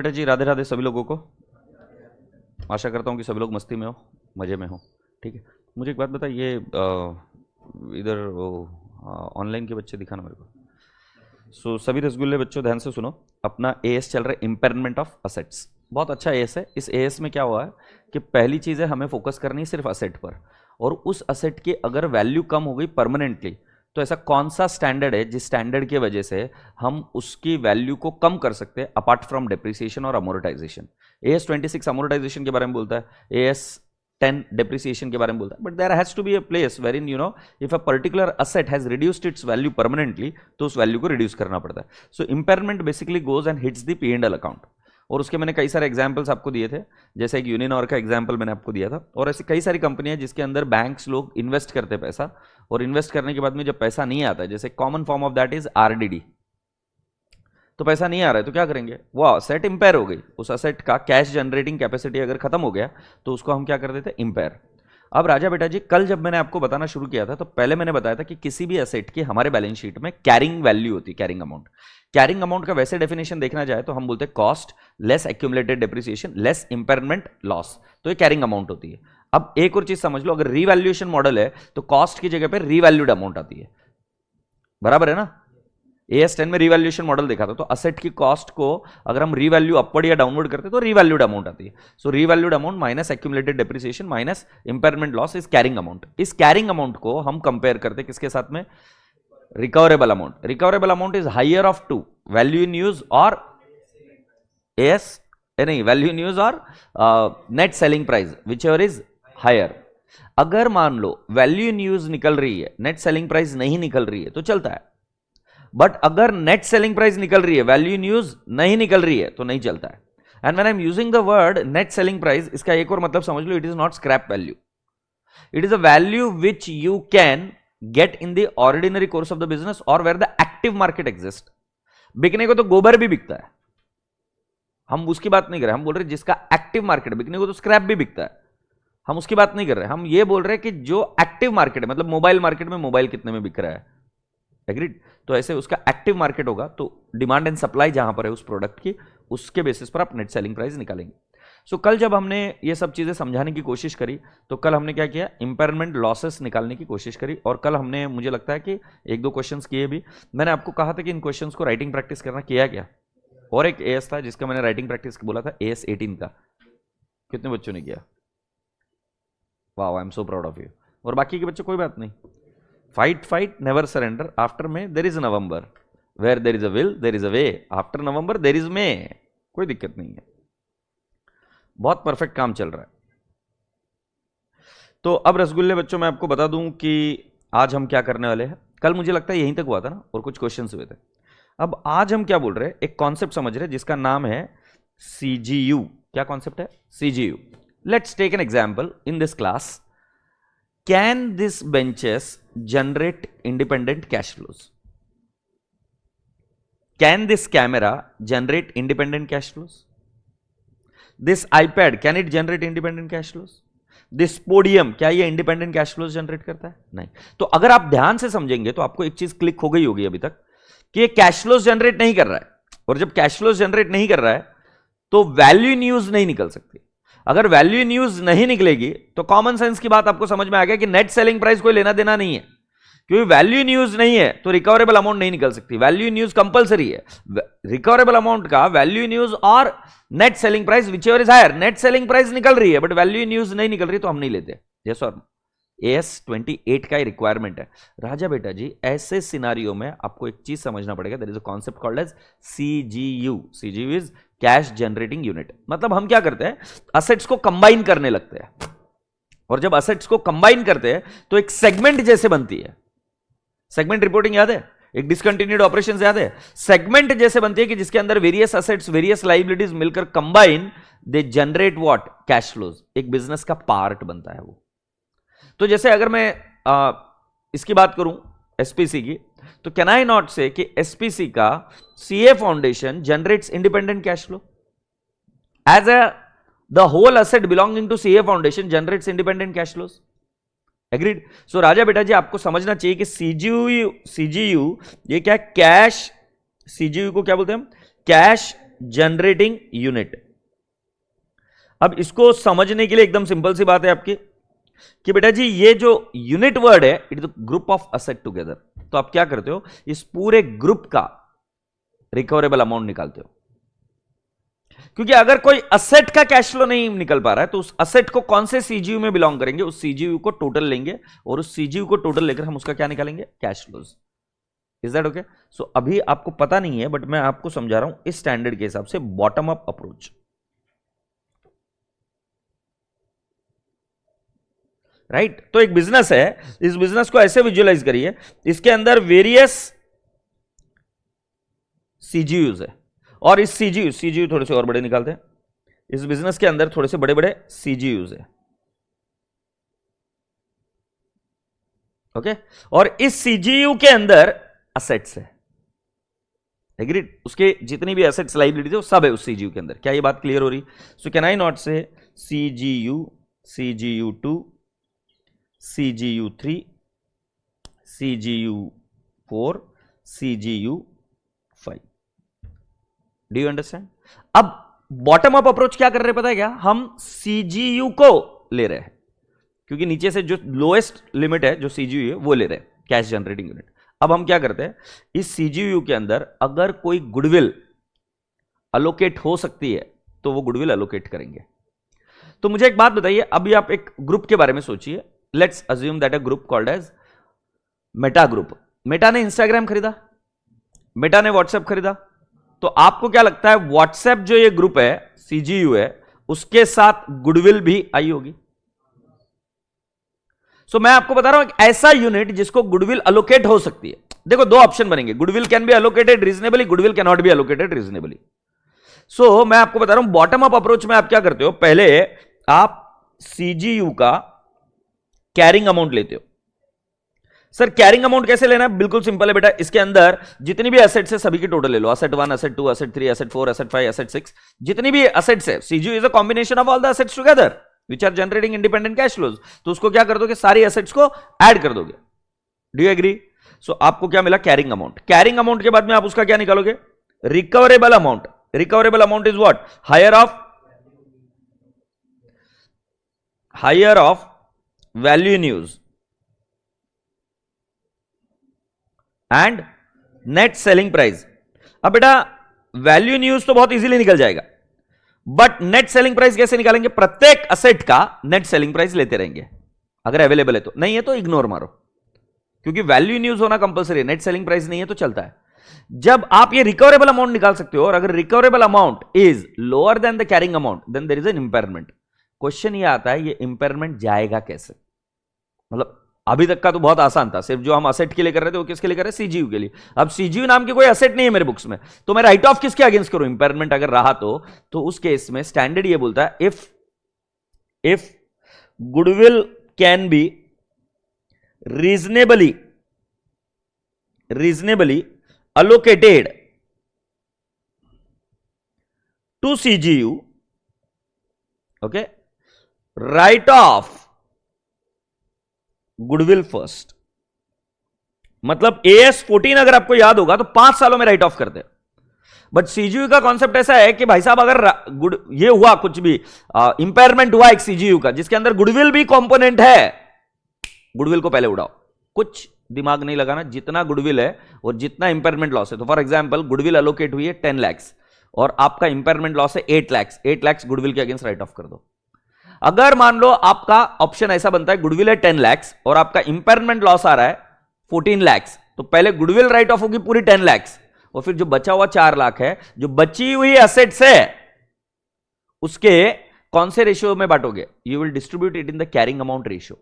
बेटा जी राधे राधे सभी लोगों को। आशा करता हूँ कि सभी लोग मस्ती में हो, मज़े में हो। ठीक है, मुझे एक बात बताइए, इधर वो ऑनलाइन के बच्चे दिखाना मेरे को। सभी रसगुल्ले बच्चों ध्यान से सुनो। अपना एएस चल रहा है, इम्पेयरमेंट ऑफ असेट्स। बहुत अच्छा एएस है। इस एएस में क्या हुआ है कि पहली चीज़ है हमें फोकस करनी है सिर्फ असेट पर, और उस असेट की अगर वैल्यू कम हो गई परमानेंटली तो ऐसा कौन सा स्टैंडर्ड है जिस स्टैंडर्ड की वजह से हम उसकी वैल्यू को कम कर सकते हैं अपार्ट फ्रॉम डेप्रिसिएशन और अमोर्टाइजेशन। एएस 26 अमोर्टाइजेशन के बारे में बोलता है, एएस 10 डेप्रिसिएशन के बारे में बोलता है, but there has to be a place where in if a particular asset has reduced its value permanently तो उस वैल्यू को रिड्यूस करना पड़ता है। So impairment basically goes and hits the P&L account, और उसके मैंने कई सारे एग्जाम्पल्स आपको दिए थे, जैसे एक यूनिनॉर का एग्जाम्पल मैंने आपको दिया था, और ऐसी कई सारी कंपनियां जिसके अंदर बैंक्स लोग इन्वेस्ट करते हैं पैसा, और इन्वेस्ट करने के बाद में जब पैसा नहीं आता है, जैसे common form of that is RDD, तो पैसा नहीं आ रहा है तो क्या करेंगे, वो असेट इंपेयर हो गई, उस असेट का कैश जनरेटिंग कैपेसिटी अगर खत्म हो गया तो उसको हम क्या कर देते हैं, इंपेयर। अब राजा बेटा जी कल जब मैंने आपको बताना शुरू किया था तो पहले मैंने बताया था कि किसी भी एसेट की हमारे बैलेंस शीट में कैरिंग वैल्यू होती है, कैरिंग अमाउंट। कैरिंग अमाउंट का वैसे डेफिनेशन देखना जाए तो हम बोलते हैं cost less accumulated depreciation less impairment loss, तो ये कैरिंग अमाउंट होती है। अब एक और चीज समझ लो, अगर रीवैल्यूएशन मॉडल है तो कॉस्ट की जगह पे रीवैल्यूड अमाउंट आती है, बराबर है ना। एएस 10 में रीवैल्यूएशन मॉडल देखा था, तो असेट की कॉस्ट को अगर हम रीवैल्यू अपवर्ड या डाउनवर्ड करते तो रीवैल्यूड अमाउंट आती है। So revalued amount minus accumulated depreciation minus impairment loss is carrying amount. इस कैरिंग अमाउंट को हम कंपेयर करते किसके साथ में, recoverable amount. Recoverable amount is higher of two value in use और एएस नहीं, वैल्यू इन यूज और net selling price whichever is higher. अगर मान लो वैल्यू इन यूज निकल रही है, नेट सेलिंग प्राइस नहीं निकल रही है तो चलता है, बट अगर नेट सेलिंग प्राइस निकल रही है, वैल्यू इन यूज नहीं निकल रही है तो नहीं चलता है। And when I am using the word net selling price, इसका एक और मतलब समझ लो, it is not scrap value, it is a value which you can get in the ordinary course of the business और where the active market exist. बिकने को तो गोबर भी बिकता है, हम उसकी बात नहीं कर रहे, हम बोल रहे जिसका एक्टिव मार्केट, बिकने को तो स्क्रैप भी बिकता है, हम उसकी बात नहीं कर रहे, हम ये बोल रहे हैं कि जो एक्टिव मार्केट है, मतलब मोबाइल मार्केट में मोबाइल कितने में बिक रहा है, एग्रीड। तो ऐसे उसका एक्टिव मार्केट होगा, तो डिमांड एंड सप्लाई जहां पर है उस प्रोडक्ट की, उसके बेसिस पर आप नेट सेलिंग प्राइस निकालेंगे। सो कल जब हमने ये सब चीजें समझाने की कोशिश करी तो कल हमने क्या किया, इंपेयरमेंट लॉसेस निकालने की कोशिश करी, और कल हमने मुझे लगता है कि एक दो क्वेश्चंस किए भी। मैंने आपको कहा था कि इन क्वेश्चंस को राइटिंग प्रैक्टिस करना, किया क्या। और एक एएस था जिसका मैंने राइटिंग प्रैक्टिस बोला था, एएस 18 का, कितने बच्चों ने किया, वाह, I am so proud of you. और बाकी के बच्चे कोई बात नहीं, fight fight never surrender, after May there is November, where there is a will there is a way, after November there is May, कोई दिक्कत नहीं है, बहुत परफेक्ट काम चल रहा है। तो अब रसगुल्ले बच्चों मैं आपको बता दूं कि आज हम क्या करने वाले हैं। कल मुझे लगता है यहीं तक हुआ था ना, और कुछ क्वेश्चंस हुए थे। अब आज हम क्या बोल रहे हैं, एक कॉन्सेप्ट समझ रहे हैं जिसका नाम है सीजीयू। क्या कॉन्सेप्ट है, CGU. Let's take an example in this class, can this benches generate independent cash flows? Can this camera generate independent cash flows? This iPad, can it generate independent cash flows? This podium, क्या ये independent cash flows generate करता है? नहीं। तो अगर आप ध्यान से समझेंगे तो आपको एक चीज क्लिक हो गई होगी अभी तक कि ये कैश फ्लोज जनरेट नहीं कर रहा है, और जब कैश फ्लोज जनरेट नहीं कर रहा है तो वैल्यू इन यूज नहीं निकल सकती। अगर वैल्यू इन यूज नहीं निकलेगी तो कॉमन सेंस की बात आपको समझ में आ गया कि नेट सेलिंग प्राइस कोई लेना देना नहीं है, क्योंकि वैल्यू इन यूज नहीं है तो रिकवरेबल अमाउंट नहीं निकल सकती। वैल्यू इन यूज कंपलसरी है, रिकवरेबल अमाउंट का वैल्यू इन यूज और net selling price whichever is higher. Net selling price निकल रही है बट वैल्यू इन यूज नहीं निकल रही तो हम नहीं लेते। यस और एएस 28 का रिक्वायरमेंट है। राजा बेटा जी ऐसे सिनारियो में आपको एक चीज समझना पड़ेगा, there is a concept called as CGU. CGU is cash generating unit. मतलब हम क्या करते हैं, असेट्स को कंबाइन करने लगते हैं, और जब असेट्स को कंबाइन करते हैं तो एक सेगमेंट जैसे बनती है। सेगमेंट रिपोर्टिंग याद है, एक डिसकंटिन्यूड ऑपरेशंस याद है, सेगमेंट जैसे बनती है कि जिसके अंदर वेरियस असेट्स वेरियस लायबिलिटीज मिलकर combine they generate what, cash flows. एक बिजनेस का पार्ट बनता है वो। तो जैसे अगर मैं इसकी बात करूं एसपीसी की, तो कैन आई नॉट से कि एसपीसी का CA foundation generates independent cash flow as a the whole asset belonging to CA foundation generates independent cash flows. Agreed. So राजा बेटा जी आपको समझना चाहिए कि सीजीयू ये क्या, कैश, सीजीयू को क्या बोलते हैं हम, कैश जनरेटिंग यूनिट। अब इसको समझने के लिए एकदम सिंपल सी बात है आपकी कि बेटा जी ये जो यूनिट वर्ड है it is the group of asset together. तो आप क्या करते हो, इस पूरे ग्रुप का रिकवरेबल अमाउंट निकालते हो, क्योंकि अगर कोई असेट का कैश फ्लो नहीं निकल पा रहा है तो उस असेट को कौन से सीजीयू में बिलोंग करेंगे, उस सीजीयू को टोटल लेंगे और उस सीजीयू को टोटल लेकर हम उसका क्या निकालेंगे, cash flows. Is that okay? So अभी आपको पता नहीं है बट मैं आपको समझा रहा हूं इस स्टैंडर्ड के हिसाब से, बॉटम अप अप्रोच, राइट? तो एक बिजनेस है, इस बिजनेस को ऐसे विजुअलाइज करिए, इसके अंदर वेरियस सीजीयूज है और इस सीजीयू थोड़े से और बड़े निकालते हैं, इस बिजनेस के अंदर थोड़े से बड़े बड़े सीजीयूज है, ओके? और इस सीजीयू के अंदर असेट्स है, एग्रीड? उसके जितनी भी असेट्स लायबिलिटी है सब है उस सीजीयू के अंदर। क्या ये बात क्लियर हो रही? सो कैन आई नॉट से CGU, CGU2, CGU3, CGU4, CGU5। Do you understand? अब बॉटम अप अप्रोच क्या कर रहे हैं पता है क्या? हम CGU को ले रहे हैं क्योंकि नीचे से जो लोएस्ट लिमिट है जो CGU है वो ले रहे हैं, कैश जनरेटिंग यूनिट। अब हम क्या करते हैं, इस CGU के अंदर अगर कोई गुडविल अलोकेट हो सकती है तो वो गुडविल अलोकेट करेंगे। तो मुझे एक बात बताइए, अभी आप एक ग्रुप के बारे में सोचिए, let's assume that a group called as Meta group. Meta ने इंस्टाग्राम खरीदा, मेटा ने व्हाट्सएप खरीदा, तो आपको क्या लगता है व्हाट्सएप जो ये ग्रुप है, CGU है, उसके साथ गुडविल भी आई होगी? सो मैं आपको बता रहा हूं एक ऐसा यूनिट जिसको गुडविल अलोकेट हो सकती है। देखो दो ऑप्शन बनेंगे, goodwill can be allocated reasonably, goodwill can not be allocated reasonably. So मैं आपको बता रहा हूं बॉटम अप अप्रोच में आप क्या करते हो, पहले आप CGU का कैरिंग अमाउंट लेते हो। सर कैरिंग अमाउंट कैसे लेना है? बिल्कुल सिंपल है बेटा, इसके अंदर जितनी भी एसेट्स है सभी की टोटल ले लो, asset 1, asset 2, asset 3, asset 4, asset 5, asset 6, जितनी भी एसेट्स है। CGU is a combination of all the assets together which are generating independent cash flows। तो उसको क्या कर दोगे, सारी एसेट्स को ऐड कर दोगे। Do you agree? सो आपको क्या मिला, कैरिंग अमाउंट। कैरिंग अमाउंट के बाद में आप उसका क्या निकालोगे, recoverable amount. Recoverable amount is what, higher of value in use and net selling price. अब बेटा वैल्यू इन यूज तो बहुत इजीली निकल जाएगा, बट नेट सेलिंग प्राइस कैसे निकालेंगे? प्रत्येक असेट का नेट सेलिंग प्राइस लेते रहेंगे, अगर अवेलेबल है तो, नहीं है तो इग्नोर मारो, क्योंकि वैल्यू इन यूज होना कंपलसरी है, नेट सेलिंग प्राइस नहीं है तो चलता है। जब आप ये रिकवरेबल अमाउंट निकाल सकते हो, और अगर recoverable amount is lower than the carrying amount, then there is an impairment. Question ये आता है ये इंपेयरमेंट जाएगा कैसे? मतलब अभी तक का तो बहुत आसान था, सिर्फ जो हम असेट के लिए कर रहे थे वो किसके लिए कर रहे हैं, CGU के लिए। अब CGU नाम की कोई असेट नहीं है मेरे बुक्स में, तो मैं राइट ऑफ किसके अगेंस्ट करूं? इंपेयरमेंट अगर रहा तो उस केस में स्टैंडर्ड ये बोलता है if goodwill can B reasonably allocated to CGU, okay, write off goodwill first. मतलब AS14 अगर आपको याद होगा तो 5 सालों में राइट ऑफ करते, बट CGU का कॉन्सेप्ट ऐसा है कि भाई साहब अगर ये हुआ कुछ भी इंपेयरमेंट हुआ एक CGU का जिसके अंदर गुडविल भी कंपोनेंट है, गुडविल को पहले उड़ाओ, कुछ दिमाग नहीं लगाना। जितना गुडविल है और जितना इंपेयरमेंट लॉस है, तो फॉर एग्जांपल गुडविल अलोकेट हुई है 10 लाख और आपका इंपेयरमेंट लॉस है 8 लाख गुडविल के अगेंस्ट राइट ऑफ कर दो। अगर मान लो आपका ऑप्शन ऐसा बनता है गुडविल है 10 लाख और आपका इंपेयरमेंट लॉस आ रहा है 14 लाख, तो पहले गुडविल राइट ऑफ होगी पूरी 10 लाख और फिर जो बचा हुआ 4 लाख है, जो बची हुई एसेट्स है, उसके कौन से रेशियो में बांटोगे? You will distribute it in the carrying amount ratio.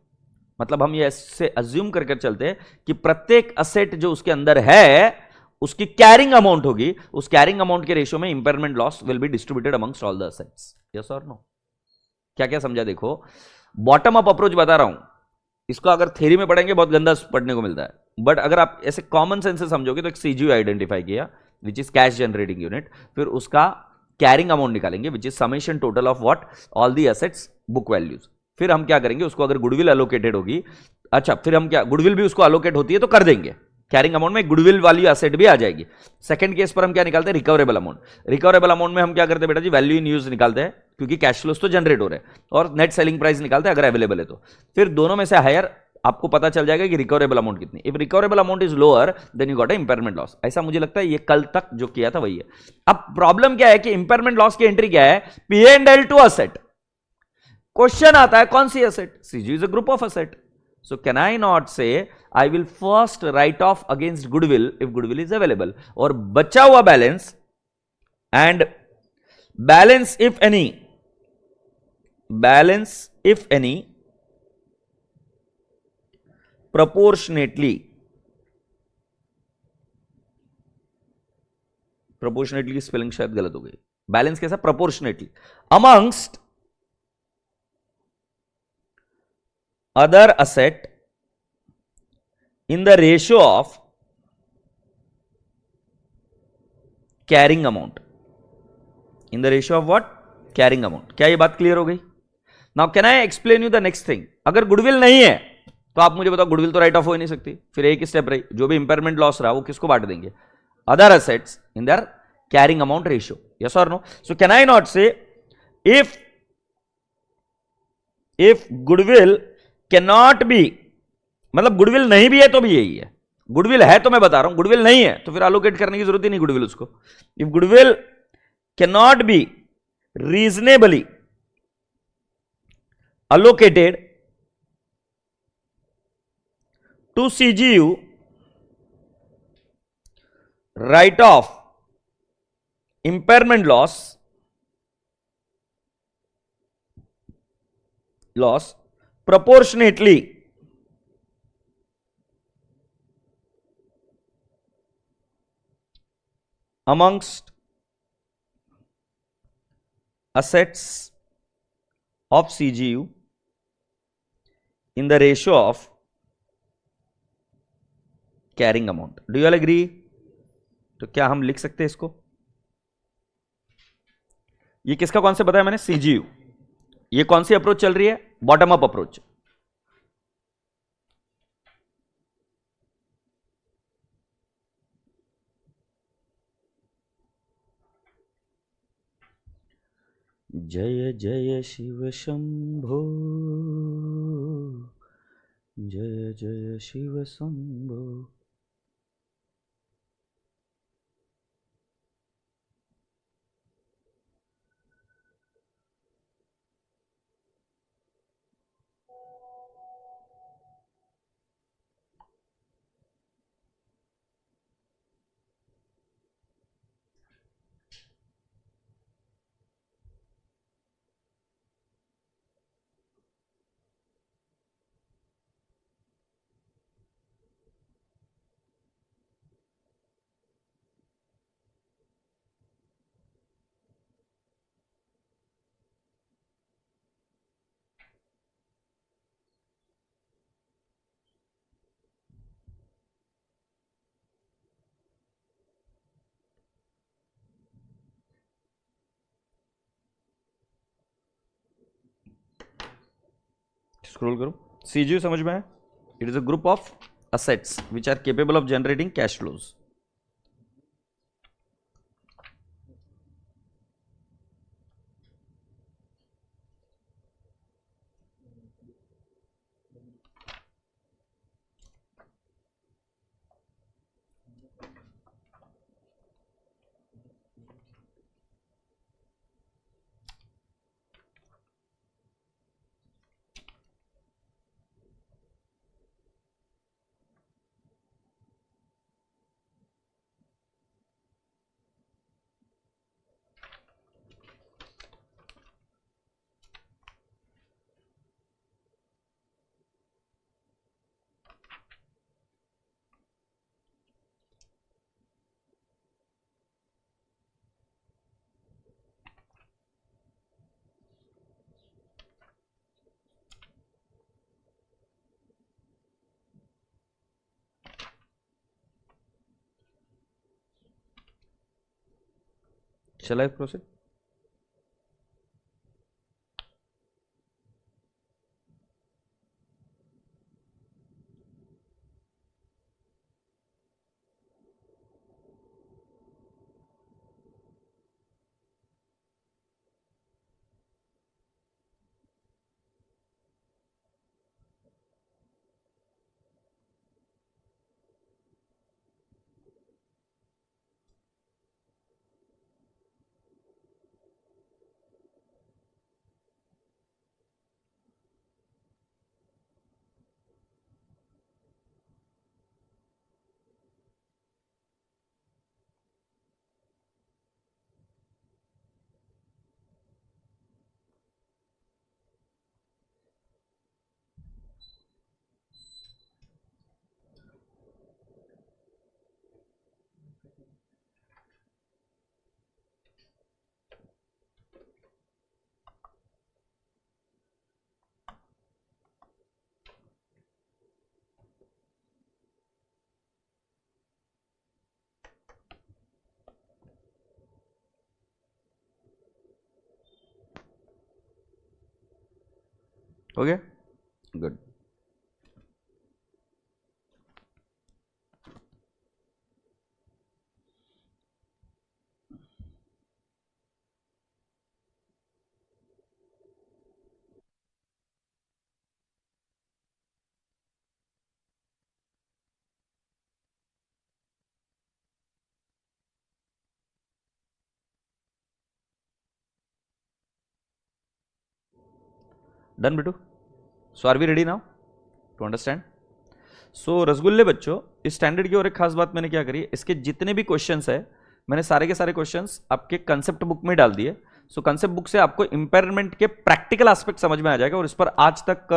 मतलब हम ये ऐसे अज्यूम करके चलते हैं कि प्रत्येक असेट जो उसके अंदर है उसकी कैरिंग अमाउंट होगी, उस कैरिंग अमाउंट के रेशियो में impairment loss will be distributed amongst all the assets. Yes और नो? क्या क्या समझा? देखो बॉटम अप अप्रोच बता रहा हूं, इसको अगर थ्योरी में पढ़ेंगे बहुत गंदा पढ़ने को मिलता है, बट अगर आप ऐसे कॉमन सेंस से समझोगे तो एक CGU आइडेंटिफाई किया which is cash generating unit, फिर उसका कैरिंग अमाउंट निकालेंगे which is summation total of what, all the assets book values. फिर हम क्या करेंगे, उसको अगर गुडविल अलोकेटेड होगी, अच्छा फिर हम क्या, गुडविल भी उसको अलोकेट होती है तो कर देंगे, कैरिंग अमाउंट में गुडविल वाली एसेट भी आ जाएगी। सेकंड केस पर हम क्या निकालते हैं, रिकवरेबल अमाउंट। रिकवरेबल अमाउंट में हम क्या करते हैं बेटा जी, वैल्यू इन यूज निकालते हैं, क्योंकि कैश फ्लोस तो जनरेट हो रहे हैं, और नेट सेलिंग प्राइस निकालते हैं अगर अवेलेबल है तो। फिर दोनों में से हायर आपको पता चल जाएगा कि रिकवरेबल अमाउंट कितनी। If recoverable amount is lower then you got impairment loss. ऐसा मुझे लगता है ये कल तक जो किया था वही है। अब प्रॉब्लम क्या है कि इंपेयरमेंट लॉस की एंट्री क्या है, P&L टू असेट। क्वेश्चन आता है कौन सी asset, CGU is a group of asset, so can I not say I will first write off against goodwill if goodwill is available, और बचा हुआ balance and balance if any proportionately की spelling शायद गलत हो गई, बैलेंस कैसा, proportionately amongst other asset in the ratio of carrying amount, in the ratio of what, carrying amount। क्या ये बात क्लियर हो गई? Now can I explain you the next thing. अगर गुडविल नहीं है तो आप मुझे बताओ, गुडविल तो राइट ऑफ हो ही नहीं सकती, फिर एक स्टेप रही, जो भी इंपेयरमेंट लॉस रहा वो किसको बांट देंगे, other assets in their carrying amount ratio, yes और no. So can I not say if goodwill can not be, मतलब गुडविल नहीं भी है तो भी यही है, गुडविल है तो मैं बता रहा हूं, गुडविल नहीं है तो फिर अलोकेट करने की जरूरत ही नहीं गुडविल उसको। If goodwill can not be reasonably allocated to CGU, write off impairment loss proportionately amongst assets of CGU in the ratio of carrying amount। do you all agree? तो क्या हम लिख सकते हैं इसको, ये किसका कॉन्सेप्ट बताया मैंने, CGU। ये कौन सी अप्रोच चल रही है, बॉटम अप अप्रोच। जय जय शिव शंभो, जय जय शिव शंभो। स्क्रॉल करो, CGU समझ में है, it is a group of assets which are capable of generating cash flows। Shall I proceed? Okay good. Done बेटू? So are we ready now to understand? So रसगुल्ले बच्चों, इस स्टैंडर्ड की और एक खास बात मैंने क्या करी है, इसके जितने भी क्वेश्चंस है मैंने सारे के सारे क्वेश्चंस आपके कंसेप्ट बुक में डाल दिए। सो कंसेप्ट बुक से आपको इंपेयरमेंट के प्रैक्टिकल एस्पेक्ट समझ में आ जाएगा, और इस पर आज तक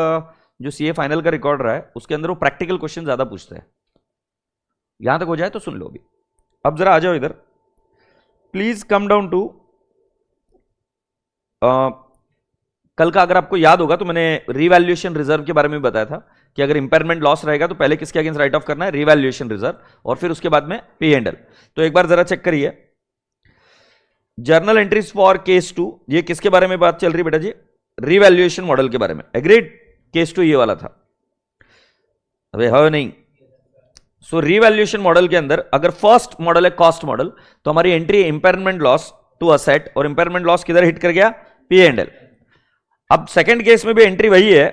जो सीए फाइनल का रिकॉर्ड रहा है उसके अंदर वो प्रैक्टिकल क्वेश्चन ज्यादा पूछते हैं। यहां तक हो जाए तो सुन लो अभी। अब जरा आ जाओ इधर, प्लीज कम डाउन टू कल का अगर आपको याद होगा तो मैंने रिवैल्यूएशन रिजर्व के बारे में बताया था कि अगर इंपेयरमेंट लॉस रहेगा तो पहले किसके अगेंस्ट राइट ऑफ करना है, रिवैल्यूएशन रिजर्व, और फिर उसके बाद में पी एंड एल। तो एक बार जरा चेक करिए जर्नल एंट्रीज फॉर केस 2, ये किसके बारे में बात चल रही बेटा जी, रिवैल्यूएशन मॉडल के बारे में। एग्रीड? केस 2 ये वाला था, अबे है नहीं? सो रिवैल्यूएशन मॉडल के अंदर अगर फर्स्ट मॉडल है कॉस्ट मॉडल, तो हमारी entry impairment loss to asset, और इंपेयरमेंट लॉस किधर हिट कर गया, पी एंड एल। अब सेकंड केस में भी एंट्री वही है,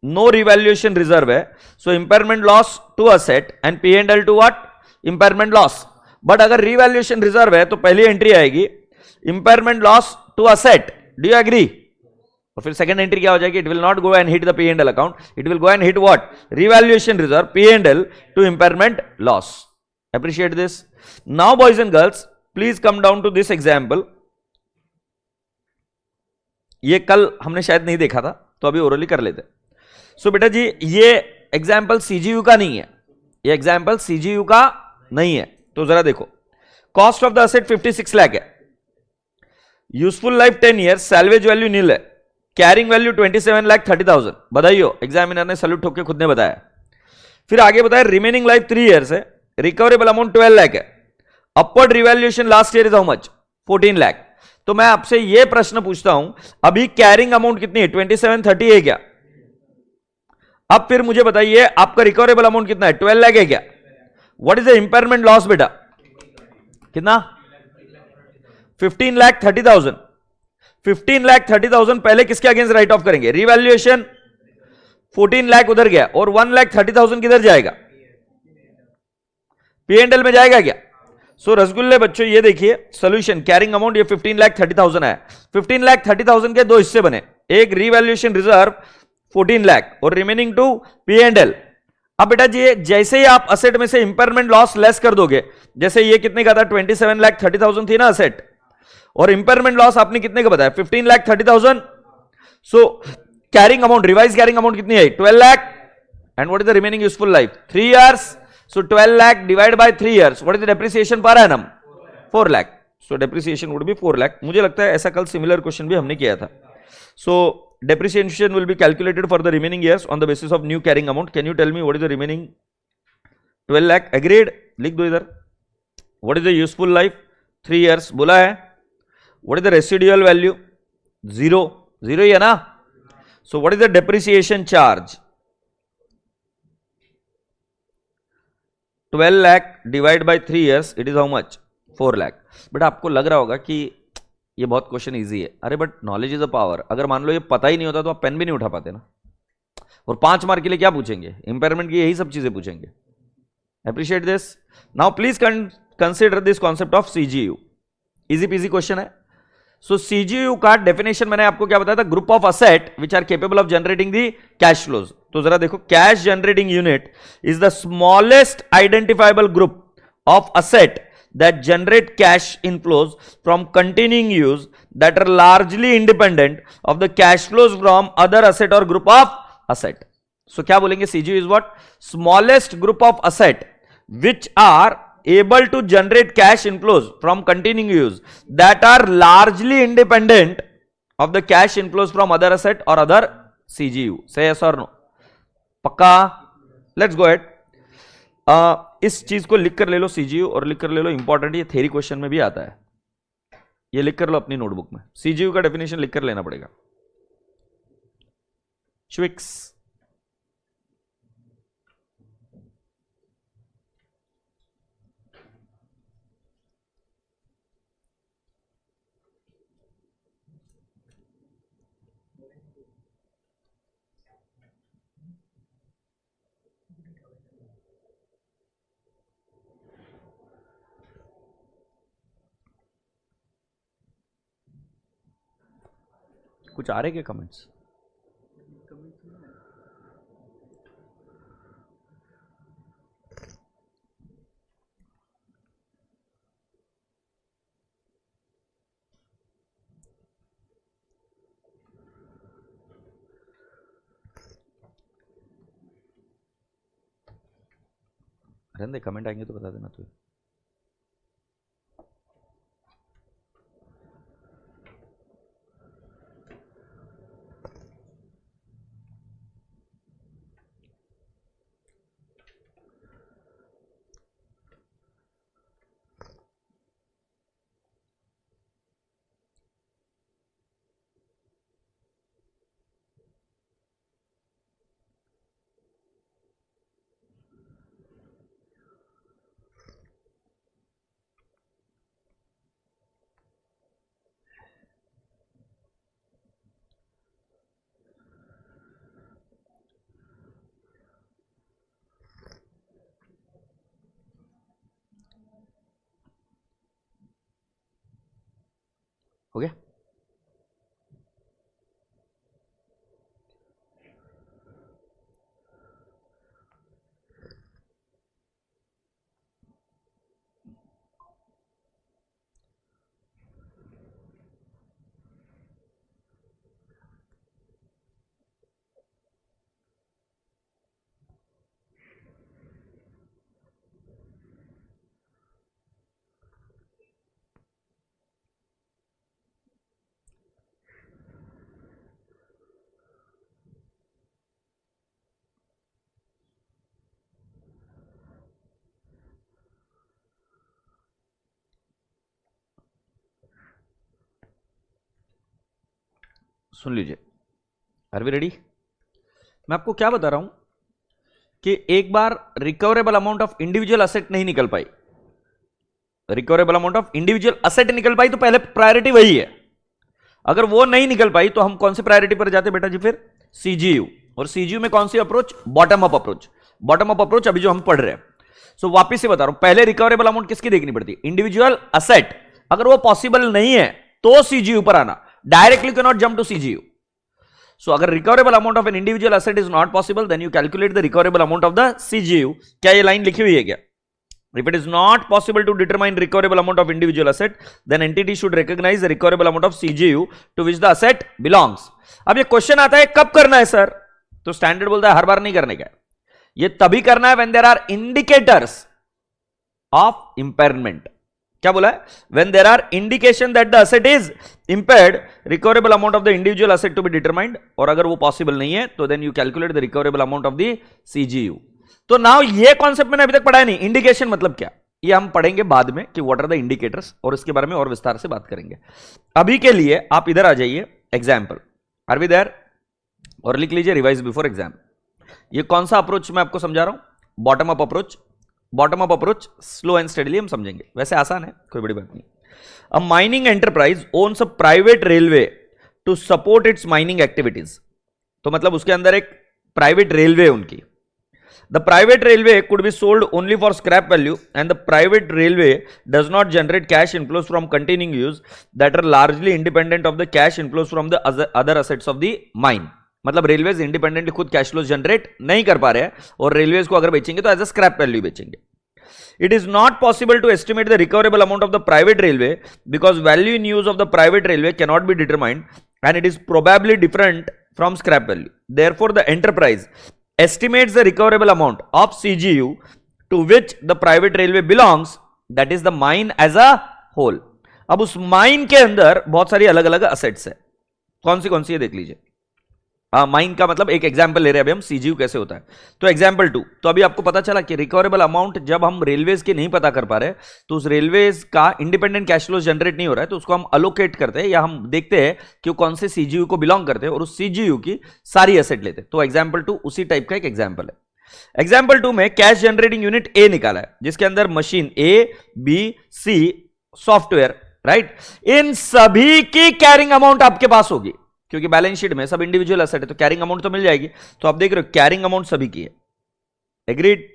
नो रिवैल्यूएशन रिजर्व है, so impairment loss to asset and P and L to what, impairment loss. But अगर रिवैल्यूएशन रिजर्व है तो पहली एंट्री आएगी impairment loss to asset, do you agree? और फिर सेकंड एंट्री क्या हो जाएगी, it will not go and hit the P and L account, it will go and hit what, revaluation reserve, P and L to impairment loss. Appreciate this. Now boys and girls please come down to this example. ये कल हमने शायद नहीं देखा था तो अभी orally कर लेते। सो बेटा जी ये एग्जाम्पल सीजीयू का नहीं है, ये एग्जाम्पल सीजीयू का नहीं है, तो जरा देखो। Cost of the asset 56 lakh है, useful life 10 years, salvage value nil है, कैरिंग वैल्यू 27,30,000। बधाइयो, एग्जामिनर ने सैल्यूट ठोक के खुद ने बताया। फिर आगे बताया रिमेनिंग लाइफ 3 ईयर्स है, रिकवरेबल अमाउंट 12 लाख है, upward revaluation last year is how much, 14 lakh. तो मैं आपसे यह प्रश्न पूछता हूं अभी कैरिंग अमाउंट कितनी है, 2730 है क्या? अब फिर मुझे बताइए आपका रिकवरेबल अमाउंट कितना है, 12 लाख है क्या? What is the impairment loss बेटा, कितना, 15,30,000। 15,30,000 पहले किसके अगेंस्ट राइट ऑफ करेंगे, रिवैल्यूएशन, 14 लाख उधर गया, और 1,30,000 किधर जाएगा, पी एंड एल में जाएगा क्या? सो रसगुल्ले बच्चों ये देखिए सोल्यूशन, कैरिंग अमाउंट ये 15,30,000 है, 15,30,000 के दो हिस्से बने, एक रिवैल्यूएशन रिजर्व 14 लाख और remaining to P and L. अब बेटा जी जैसे ही आप असेट में से इंपेयरमेंट लॉस लेस कर दोगे, जैसे ये कितने का था, 27,30,000 थी ना असेट, और इंपेयरमेंट लॉस आपने कितने का बताया, 15,30,000। So carrying amount, revise carrying amount कितनी है, 12 lakh, and what is the remaining useful life, 3 years. So 12 lakh divided by 3 years. What is the depreciation per annum? 4 lakh. So depreciation would be 4 lakh. मुझे लगता है ऐसा कल similar question भी हमने किया था. So depreciation will be calculated for the remaining years on the basis of new carrying amount. Can you tell me what is the remaining 12 lakh? Agreed? लिख दो इधर. What is the useful life? 3 years. बोला है. What is the residual value? 0. 0 ही है ना? So what is the depreciation charge? 12 lakh divide by 3 years, it is how much, 4 lakh. But आपको लग रहा होगा कि ये बहुत क्वेश्चन इजी है, अरे but knowledge is a power. अगर मान लो ये पता ही नहीं होता तो आप पेन भी नहीं उठा पाते ना, और 5 मार्क के लिए क्या पूछेंगे, इंपेयरमेंट की यही सब चीजें पूछेंगे। Appreciate this. Now please consider this concept of CGU, easy PG question है। सो सीजीयू का डेफिनेशन मैंने आपको क्या बताया था, group of asset which are capable of generating the cash flows. तो जरा देखो, cash generating unit is the smallest identifiable group of asset that generate cash inflows from continuing use that are largely independent of the cash flows from other asset or group of asset. So क्या बोलेंगे, CGU is what? Smallest group of asset which are able to generate cash inflows from continuing use that are largely independent of the cash inflows from other asset or other CGU. Say yes or no? पक्का? Let's go ahead. इस चीज को लिख कर ले लो CGU, और लिख कर ले लो इंपॉर्टेंट, ये थ्योरी क्वेश्चन में भी आता है, ये लिख कर लो अपनी नोटबुक में। सीजीयू का डेफिनेशन लिख कर लेना पड़ेगा। श्विक्स। कुछ आ रहे क्या कमेंट्स? रहने दे, कमेंट आएंगे तो बता देना तू। हो गया? सुन लीजिए, आर वी रेडी? मैं आपको क्या बता रहा हूं कि एक बार recoverable amount of individual asset नहीं निकल पाई, recoverable amount of individual asset निकल पाई तो पहले प्रायोरिटी वही है। अगर वो नहीं निकल पाई तो हम कौन सी प्रायोरिटी पर जाते बेटा जी? फिर सीजीयू। और सीजीयू में कौन सी approach? Bottom up approach. Bottom up approach अभी जो हम पढ़ रहे हैं। सो वापिस से बता रहा हूं, पहले रिकवरेबल अमाउंट किसकी देखनी पड़ती? Individual asset. अगर वो पॉसिबल नहीं है तो सीजीयू पर आना, directly can not jump to CGU. So अगर recoverable amount of an individual asset is not possible, then you calculate the recoverable amount of the CGU. क्या ये लाइन लिखी हुई है क्या? If it is not possible to determine recoverable amount of individual asset, then entity should recognize the recoverable amount of CGU to which the asset belongs. अब ये question आता है कब करना है सर? तो स्टैंडर्ड बोलता है हर बार नहीं करने का, ये तभी करना है when there are indicators of impairment. क्या बोला है? When there are indication that the asset is impaired, recoverable amount of the individual asset to be determined. और अगर वो पॉसिबल नहीं है तो then you calculate the recoverable amount of the CGU. तो नाउ ये कॉन्सेप्ट मैंने अभी तक पढ़ाया नहीं। इंडिकेशन मतलब क्या, ये हम पढ़ेंगे बाद में कि व्हाट आर द इंडिकेटर्स, और इसके बारे में और विस्तार से बात करेंगे। अभी के लिए आप इधर आ जाइए, एग्जाम्पल। Are we there? और लिख लीजिए रिवाइज बिफोर एग्जाम। ये कौन सा अप्रोच मैं आपको समझा रहा हूं? Bottom up approach. Bottom up approach slow and steadily हम समझेंगे, वैसे आसान है, कोई बड़ी बात नहीं। A mining enterprise owns a private railway to support its mining activities. तो मतलब उसके अंदर एक प्राइवेट रेलवे उनकी। The private railway could be sold only for scrap value, and the private railway does not generate cash inflows from continuing use that are largely independent of the cash inflows from the other assets of the mine. मतलब railways independently खुद cash flows generate नहीं कर पा रहे हैं, और railways को अगर बेचेंगे तो एज अ स्क्रैप वैल्यू बेचेंगे। It is not possible to estimate the recoverable amount of the private railway because value in use of the private railway cannot be determined, and it is probably different from scrap value. Therefore, the enterprise estimates the recoverable amount of CGU to which the private railway belongs, that is the mine as a whole. अब उस mine के अंदर बहुत सारी अलग अलग assets है, कौन सी है देख लीजिए। माइन का मतलब एक एग्जांपल ले रहे हैं अभी हम, सीजीयू कैसे होता है। तो एग्जांपल 2, तो अभी आपको पता चला कि रिकवरेबल अमाउंट जब हम रेलवेज की नहीं पता कर पा रहे तो उस रेलवेज का इंडिपेंडेंट कैश फ्लो जनरेट नहीं हो रहा है, तो उसको हम अलोकेट करते हैं या हम देखते हैं कि वो कौन से सीजीयू को बिलोंग करते हैं और उस सीजीयू की सारी एसेट लेते हैं। तो एग्जाम्पल 2 उसी टाइप का एक एग्जाम्पल है। एग्जाम्पल 2 में कैश जनरेटिंग यूनिट ए निकाला है जिसके अंदर मशीन ए, बी, सी, सॉफ्टवेयर, राइट, इन सभी की कैरिंग अमाउंट आपके पास होगी क्योंकि बैलेंस शीट में सब इंडिविजुअल एसेट है तो कैरिंग अमाउंट तो मिल जाएगी। तो आप देख रहे हो कैरिंग अमाउंट सभी की है, एग्रीड।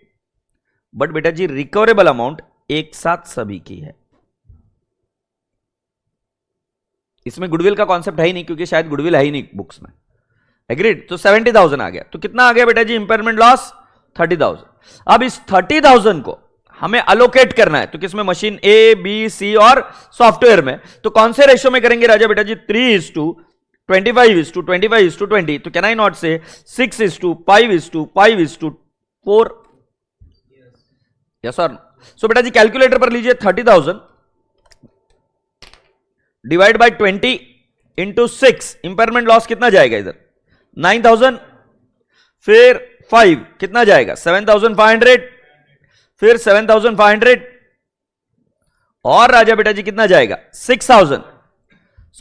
बट बेटा जी रिकवरेबल अमाउंट एक साथ सभी की है। इसमें गुडविल का कॉन्सेप्ट है ही नहीं क्योंकि शायद गुडविल है ही नहीं बुक्स में, एग्रीड। तो 70,000 आ गया। तो कितना आ गया बेटा जी इंपेयरमेंट लॉस? 30,000। अब इस 30,000 को हमें अलोकेट करना है, तो किसमें? मशीन ए, बी, सी और सॉफ्टवेयर में। तो कौन से रेशियो में करेंगे राजा बेटा जी? 3:25:25:20। तो कैन आई नॉट से 6:5:5:4? Yes sir. सो बेटा जी कैलकुलेटर पर लीजिए, 30,000 divide by 20 into 6, impairment loss कितना जाएगा इधर? 9,000, फिर 5 कितना जाएगा? 7,500, फिर 7,500 और राजा बेटा जी कितना जाएगा? 6,000।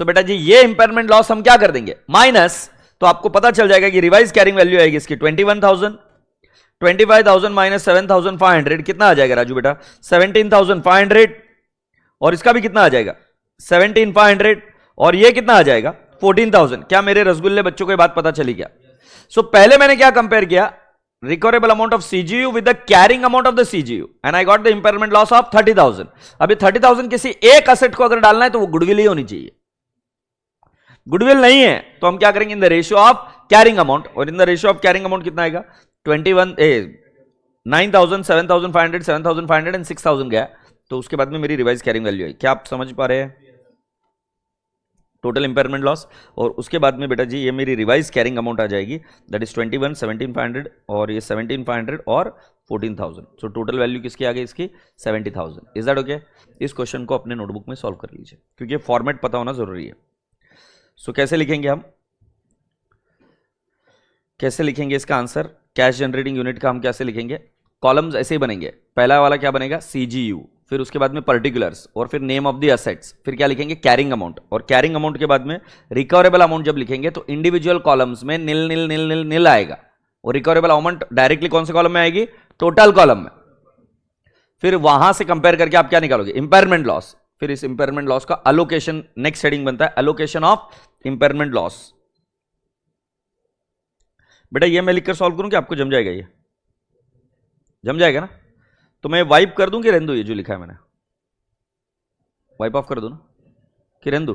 सो बेटा जी ये इंपेयरमेंट लॉस हम क्या कर देंगे? माइनस। तो आपको पता चल जाएगा कि रिवाइज कैरिंग वैल्यू आएगी इसकी 21,000। 25,000 माइनस 7,500 कितना आ जाएगा राजू बेटा? 17,500। और इसका भी कितना आ जाएगा? 17,500। और ये कितना आ जाएगा? 14,000। क्या मेरे रसगुल्ले बच्चों को ये बात पता चली क्या? सो पहले मैंने क्या कंपेयर किया? Recoverable amount of CGU with the carrying amount of the CGU and I got the impairment loss of 30,000। अभी 30,000 किसी एक असेट को अगर डालना है तो वो गुडविल ही होनी चाहिए। गुडविल नहीं है तो हम क्या करेंगे? In the ratio of carrying amount. और in the ratio of carrying amount कितना आएगा? 9,000, 7,500, 7,500 एंड 6,000 गया। तो उसके बाद में मेरी रिवाइज कैरिंग वैल्यू है। क्या आप समझ पा रहे हैं? टोटल इंपेयरमेंट लॉस और उसके बाद में बेटा जी ये मेरी रिवाइज कैरिंग अमाउंट आ जाएगी, दैट इज 21, 17,500 और ये 17,500 और 14,000। सो टोटल वैल्यू किसकी आ गई? इसकी 70,000। Is that okay? इस क्वेश्चन को अपने नोटबुक में सॉल्व कर लीजिए क्योंकि फॉर्मेट पता होना जरूरी है। सो कैसे लिखेंगे हम? कैसे लिखेंगे इसका आंसर? कैश जनरेटिंग यूनिट का हम कैसे लिखेंगे? कॉलम्स ऐसे ही बनेंगे। पहला वाला क्या बनेगा? सीजीयू, फिर उसके बाद में पर्टिकुलर्स और फिर नेम ऑफ द असेट्स, फिर क्या लिखेंगे? Carrying amount. और कैरिंग अमाउंट के बाद में रिकवरेबल अमाउंट जब लिखेंगे तो इंडिविजुअल कॉलम्स में निल निल निल निल निल आएगा और रिकवरेबल अमाउंट डायरेक्टली कौन से कॉलम में आएगी? टोटल कॉलम में। फिर वहां से कंपेयर करके आप क्या निकालोगे? Impairment loss. फिर इस इंपेयरमेंट लॉस का अलोकेशन, नेक्स्ट हेडिंग बनता है अलोकेशन ऑफ इंपेयरमेंट लॉस। बेटा ये मैं लिखकर सॉल्व करूं कि आपको जम जाएगा? ये जम जाएगा ना? तो मैं वाइप कर दूं कि रहने दूं? ये जो लिखा है मैंने वाइप ऑफ कर दूं ना कि रहने दूं?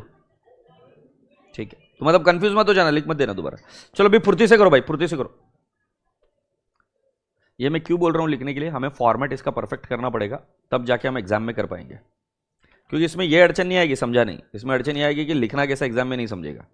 ठीक है, तो मतलब कंफ्यूज मत हो जाना, लिख मत देना दोबारा। चलो अभी फुर्ती से करो भाई, फुर्ती से करो। ये मैं क्यों बोल रहा हूं लिखने के लिए? हमें फॉर्मेट इसका परफेक्ट करना पड़ेगा तब जाके हम एग्जाम में कर पाएंगे। क्योंकि इसमें यह अड़चन नहीं आएगी, समझा नहीं, इसमें अड़चन नहीं आएगी कि लिखना कैसा एग्जाम में नहीं समझेगा।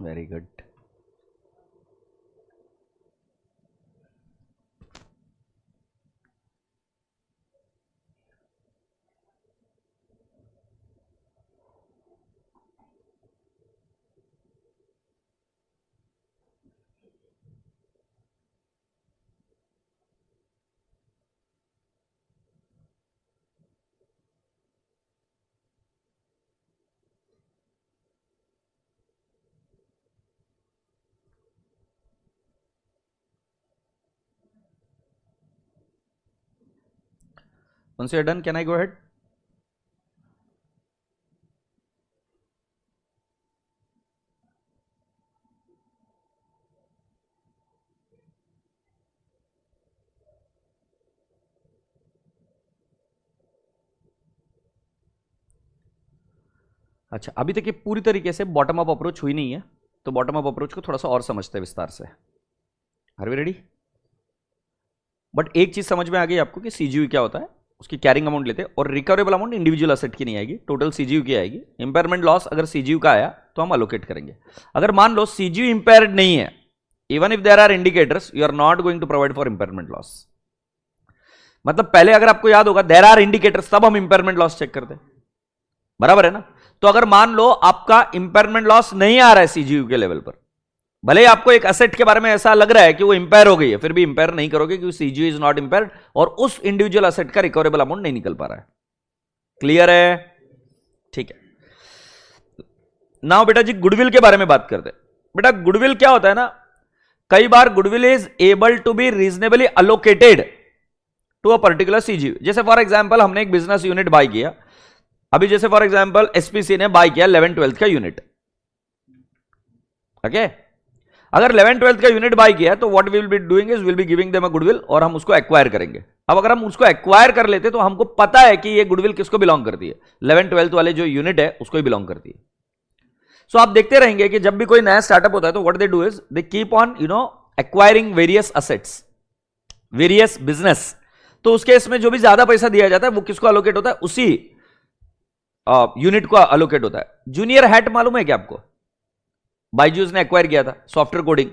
Very good. Once you're done, can I go ahead? अच्छा, अभी तक ये पूरी तरीके से बॉटम अप अप्रोच हुई नहीं है, तो बॉटम अप अप्रोच को थोड़ा सा और समझते हैं विस्तार से. Are we ready? बट एक चीज समझ में आ गई आपको कि सीजीयू क्या होता है. उसकी कैरिंग अमाउंट लेते हैं और रिकवरेबल अमाउंट इंडिविजुअल असेट की नहीं आएगी, टोटल सीजीयू की आएगी. इंपेयरमेंट लॉस अगर सीजीयू का आया तो हम अलोकेट करेंगे. अगर मान लो सीजीयू इंपेयर्ड नहीं है, even if there are indicators, you are not going to provide for impairment loss. मतलब पहले अगर आपको याद होगा देयर आर इंडिकेटर्स, तब हम इंपेयरमेंट लॉस चेक करते हैं. बराबर है ना? तो अगर मान लो आपका इंपेयरमेंट लॉस नहीं आ रहा है सीजीयू के लेवल पर, भले ही आपको एक असेट के बारे में ऐसा लग रहा है कि वो इंपेयर हो गई है, फिर भी इंपेयर नहीं करोगे क्योंकि सीजीयू इज नॉट इंपेयर्ड और उस इंडिविजुअल असेट का रिकवरेबल अमाउंट नहीं निकल पा रहा है. क्लियर है? ठीक है. नाउ बेटा जी गुडविल के बारे में बात करते हैं. बेटा गुडविल क्या होता है ना, कई बार goodwill is able to be reasonably allocated to a particular CGU. जैसे फॉर एग्जांपल हमने एक बिजनेस यूनिट बाय किया. अभी जैसे फॉर एग्जांपल एसपीसी ने बाय किया 11-12 का यूनिट. ओके, अगर 11-12 का यूनिट बाय किया तो what we will be doing is will be giving them a goodwill और हम उसको एक्वायर करेंगे. अब अगर हम उसको एक्वायर कर लेते तो हमको पता है कि ये गुडविल किसको बिलोंग करती है, 11-12 वाले जो यूनिट है उसको ही बिलोंग करती है. सो आप देखते रहेंगे कि जब भी कोई नया स्टार्टअप होता है तो what they do is they keep on acquiring various assets, various business. तो उस केस में जो भी ज्यादा पैसा दिया जाता है वो किसको अलोकेट होता है, उसी यूनिट को अलोकेट होता है. जूनियर हैट मालूम है क्या आपको? बायजूस ने एक्वायर किया था सॉफ्टवेयर कोडिंग.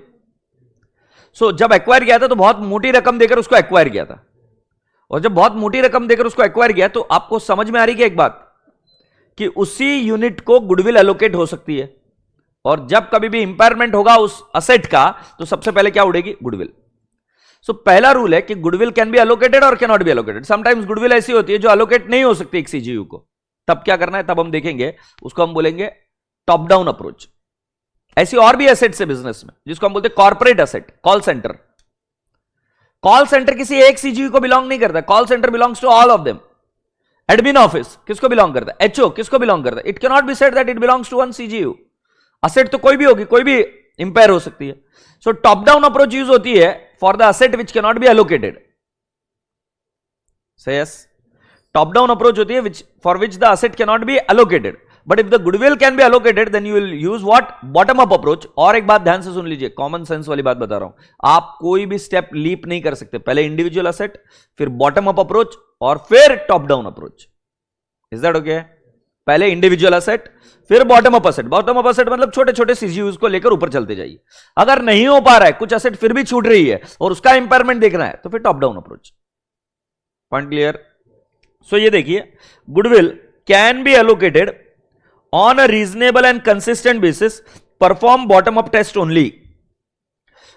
सो जब एक्वायर किया था तो बहुत मोटी रकम देकर उसको एक्वायर किया था. और जब बहुत मोटी रकम देकर उसको एक्वायर किया तो आपको समझ में आ रही है एक बात कि उसी यूनिट को गुडविल एलोकेट हो सकती है. और जब कभी भी इंपायरमेंट होगा उस असेट का तो सबसे पहले क्या उड़ेगी? गुडविल. सो पहला रूल है कि गुडविल कैन बी एलोकेटेड और can not be allocated. Sometimes goodwill ऐसी होती है जो एलोकेट नहीं हो सकती एक सीजीयू को. तब क्या करना है, तब हम देखेंगे. उसको हम बोलेंगे टॉप डाउन अप्रोच. ऐसी और भी एसेट्स है बिजनेस में जिसको हम बोलते हैं corporate asset. Call centre, call centre किसी एक सीजीयू को बिलोंग नहीं करता. Call centre belongs to all of them. Admin office किसको बिलोंग करता है? एचओ किसको बिलोंग करता है? It can not be said that it belongs to one CGU. Asset तो कोई भी होगी, कोई भी इंपेयर हो सकती है. सो टॉप डाउन अप्रोच यूज होती है for the asset which can not be allocated. से यस, टॉप डाउन अप्रोच होती है which for which the asset cannot be allocated, but if the goodwill can be allocated then you will use what? bottom up approach. और एक बात ध्यान से सुन लीजिए, common sense वाली बात बता रहा हूं. आप कोई भी स्टेप लीप नहीं कर सकते. पहले इंडिविजुअल असेट, फिर बॉटम अप अप्रोच और फिर top down approach. Is that okay? पहले इंडिविजुअल असेट फिर bottom up asset. Bottom up asset मतलब छोटे छोटे सीजीयूज को लेकर ऊपर चलते जाइए. अगर नहीं हो पा रहा है, कुछ असेट फिर भी छूट रही है और उसका इंपायरमेंट देखना है तो फिर top down approach. Point clear? So ये देखिए, goodwill can be allocated on a reasonable and consistent basis, perform bottom up test only,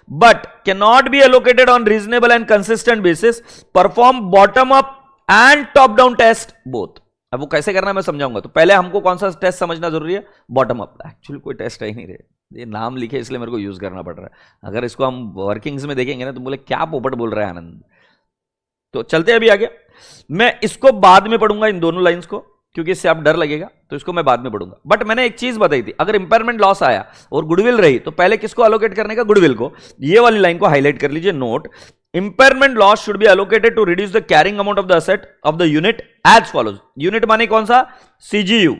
but can not be allocated on reasonable and consistent basis, perform bottom up and top down test both. अब वो कैसे करना है मैं समझाऊंगा. तो पहले हमको कौन सा टेस्ट समझना जरूरी है? Bottom up. एक्चुअली कोई टेस्ट है ही नहीं रहे, ये नाम लिखे इसलिए मेरे को यूज करना पड़ रहा है. अगर इसको हम वर्किंग्स में देखेंगे ना तो बोले क्या पोपट बोल रहा है आनंद. तो चलते अभी आगे. मैं इसको बाद में पढ़ूंगा, इन दोनों लाइंस को, क्योंकि इससे आप डर लगेगा तो इसको मैं बाद में पढ़ूंगा. बट मैंने एक चीज बताई थी, अगर इंपेयरमेंट लॉस आया और गुडविल रही तो पहले किसको अलोकेट करने का? गुडविल को. ये वाली लाइन को हाईलाइट कर लीजिए. Note, impairment loss should be allocated to reduce the carrying amount of the asset of the unit as follows. Unit माने कौन सा? सीजीयू.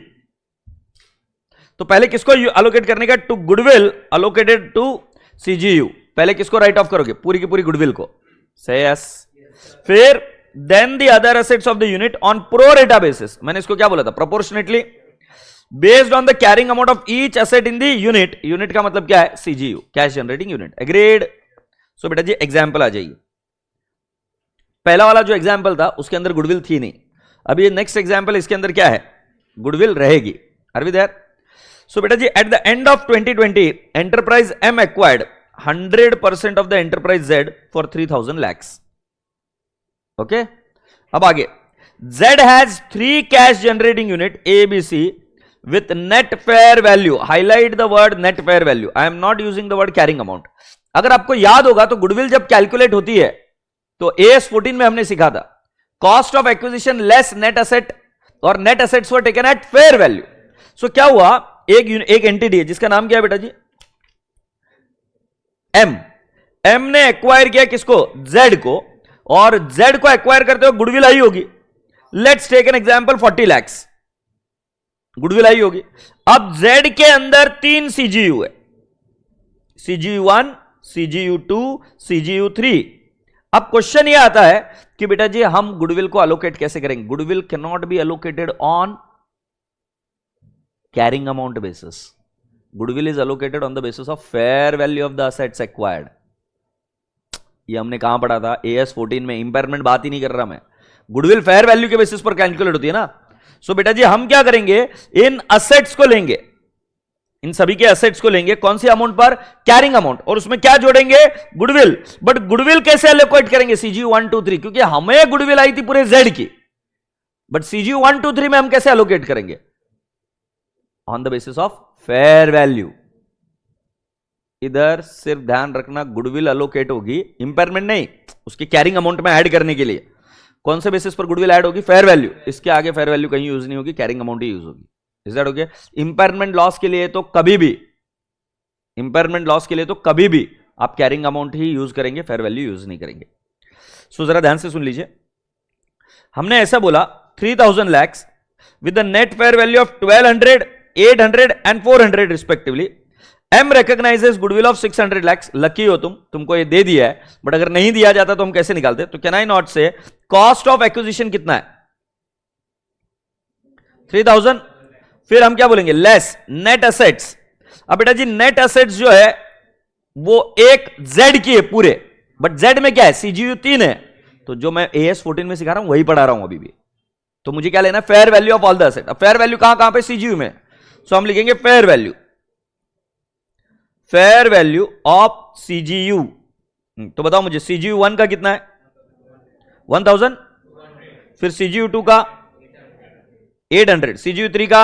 तो पहले किसको अलोकेट करने का? To goodwill allocated to CGU. पहले किसको राइट ऑफ करोगे? पूरी की पूरी गुडविल को. से यस. फिर then the other assets of the unit on pro rata basis. मैंने इसको क्या बोला था? proportionately based on the carrying amount of each asset in the unit. Unit का मतलब क्या है? CGU, cash generating unit. Agreed. So बेटा जी एग्जाम्पल आ जाइए। पहला वाला जो एग्जाम्पल था उसके अंदर गुडविल थी नहीं, अभी ये नेक्स्ट एग्जाम्पल इसके अंदर क्या है? गुडविल रहेगी। Are we there? सो बेटा जी at the end of 2020 enterprise M acquired 100% of the enterprise Z for 3000 lakhs। Okay, अब आगे Z has 3 cash generating unit A, B, C with net fair value. Highlight the word net fair value. I am not using the word carrying amount. अगर आपको याद होगा तो goodwill जब calculate होती है तो AS14 में हमने सीखा था cost of acquisition less net asset, और net assets were taken at fair value. So क्या हुआ, एक एंटिटी है जिसका नाम क्या है बेटा जी? एम ने एक्वायर किया किसको? जेड को, और जेड को एक्वायर करते हुए गुडविल आई होगी। Let's take an example 40 lakhs goodwill आई होगी। अब जेड के अंदर 3 सीजीयू है, CGU1, CGU2, CGU3। अब क्वेश्चन ये आता है कि बेटा जी हम गुडविल को अलोकेट कैसे करेंगे? Goodwill can not be allocated on carrying amount basis. Goodwill is allocated on the basis of fair value of the assets acquired. ये हमने कहां पढ़ा था? AS14 में। इंपेयरमेंट बात ही नहीं कर रहा मैं, गुडविल फेयर वैल्यू के बेसिस पर कैलकुलेट होती है ना। सो बेटा जी हम क्या करेंगे? इन असेट्स को लेंगे, इन सभी के असेट्स को लेंगे, कौन सी अमाउंट पर? कैरिंग अमाउंट, और उसमें क्या जोड़ेंगे? गुडविल। बट गुडविल कैसे एलोकेट करेंगे? CGU1, 2, 3, क्योंकि हमें गुडविल आई थी पूरे जेड की, बट CGU1, 2, 3 में हम कैसे एलोकेट करेंगे? On the basis of fair value. इधर सिर्फ ध्यान रखना गुडविल एलोकेट होगी, इंपेयरमेंट नहीं, उसकी कैरिंग अमाउंट में ऐड करने के लिए। कौन से बेसिस पर गुडविल ऐड होगी? Fair value. इसके आगे फेयर वैल्यू कहीं यूज नहीं होगी, कैरिंग अमाउंट ही यूज होगी। Is that okay? Impairment loss के लिए तो कभी भी, इंपेयरमेंट लॉस के लिए तो कभी भी आप कैरिंग अमाउंट ही यूज करेंगे, फेयर वैल्यू यूज नहीं करेंगे। सो जरा ध्यान से सुन लीजिए, हमने ऐसा बोला 3000 lakhs with the net fair value of 1200, 800 and 400 respectively. M recognizes goodwill of 600 lakhs. Lucky हो तुमको ये दे दिया है, बट अगर नहीं दिया जाता तो हम कैसे निकालते? तो कैन आई नॉट से कॉस्ट ऑफ एक्विजिशन कितना है? 3000। फिर हम क्या बोलेंगे? Less net assets. अब बेटा जी नेट एसेट्स जो है वो एक जेड की है पूरे, बट जेड में क्या है? CGU 3 है। तो जो मैं AS14 में सिखा रहा हूं वही पढ़ा रहा हूं अभी भी। तो मुझे क्या लेना है? Fair value of all the asset. अब फेयर वैल्यू कहां कहां पे? CGU में। सो हम लिखेंगे fair value, fair value of CGU। तो बताओ मुझे CGU1 का कितना है? 1000। फिर CGU2 का 800, CGU3 का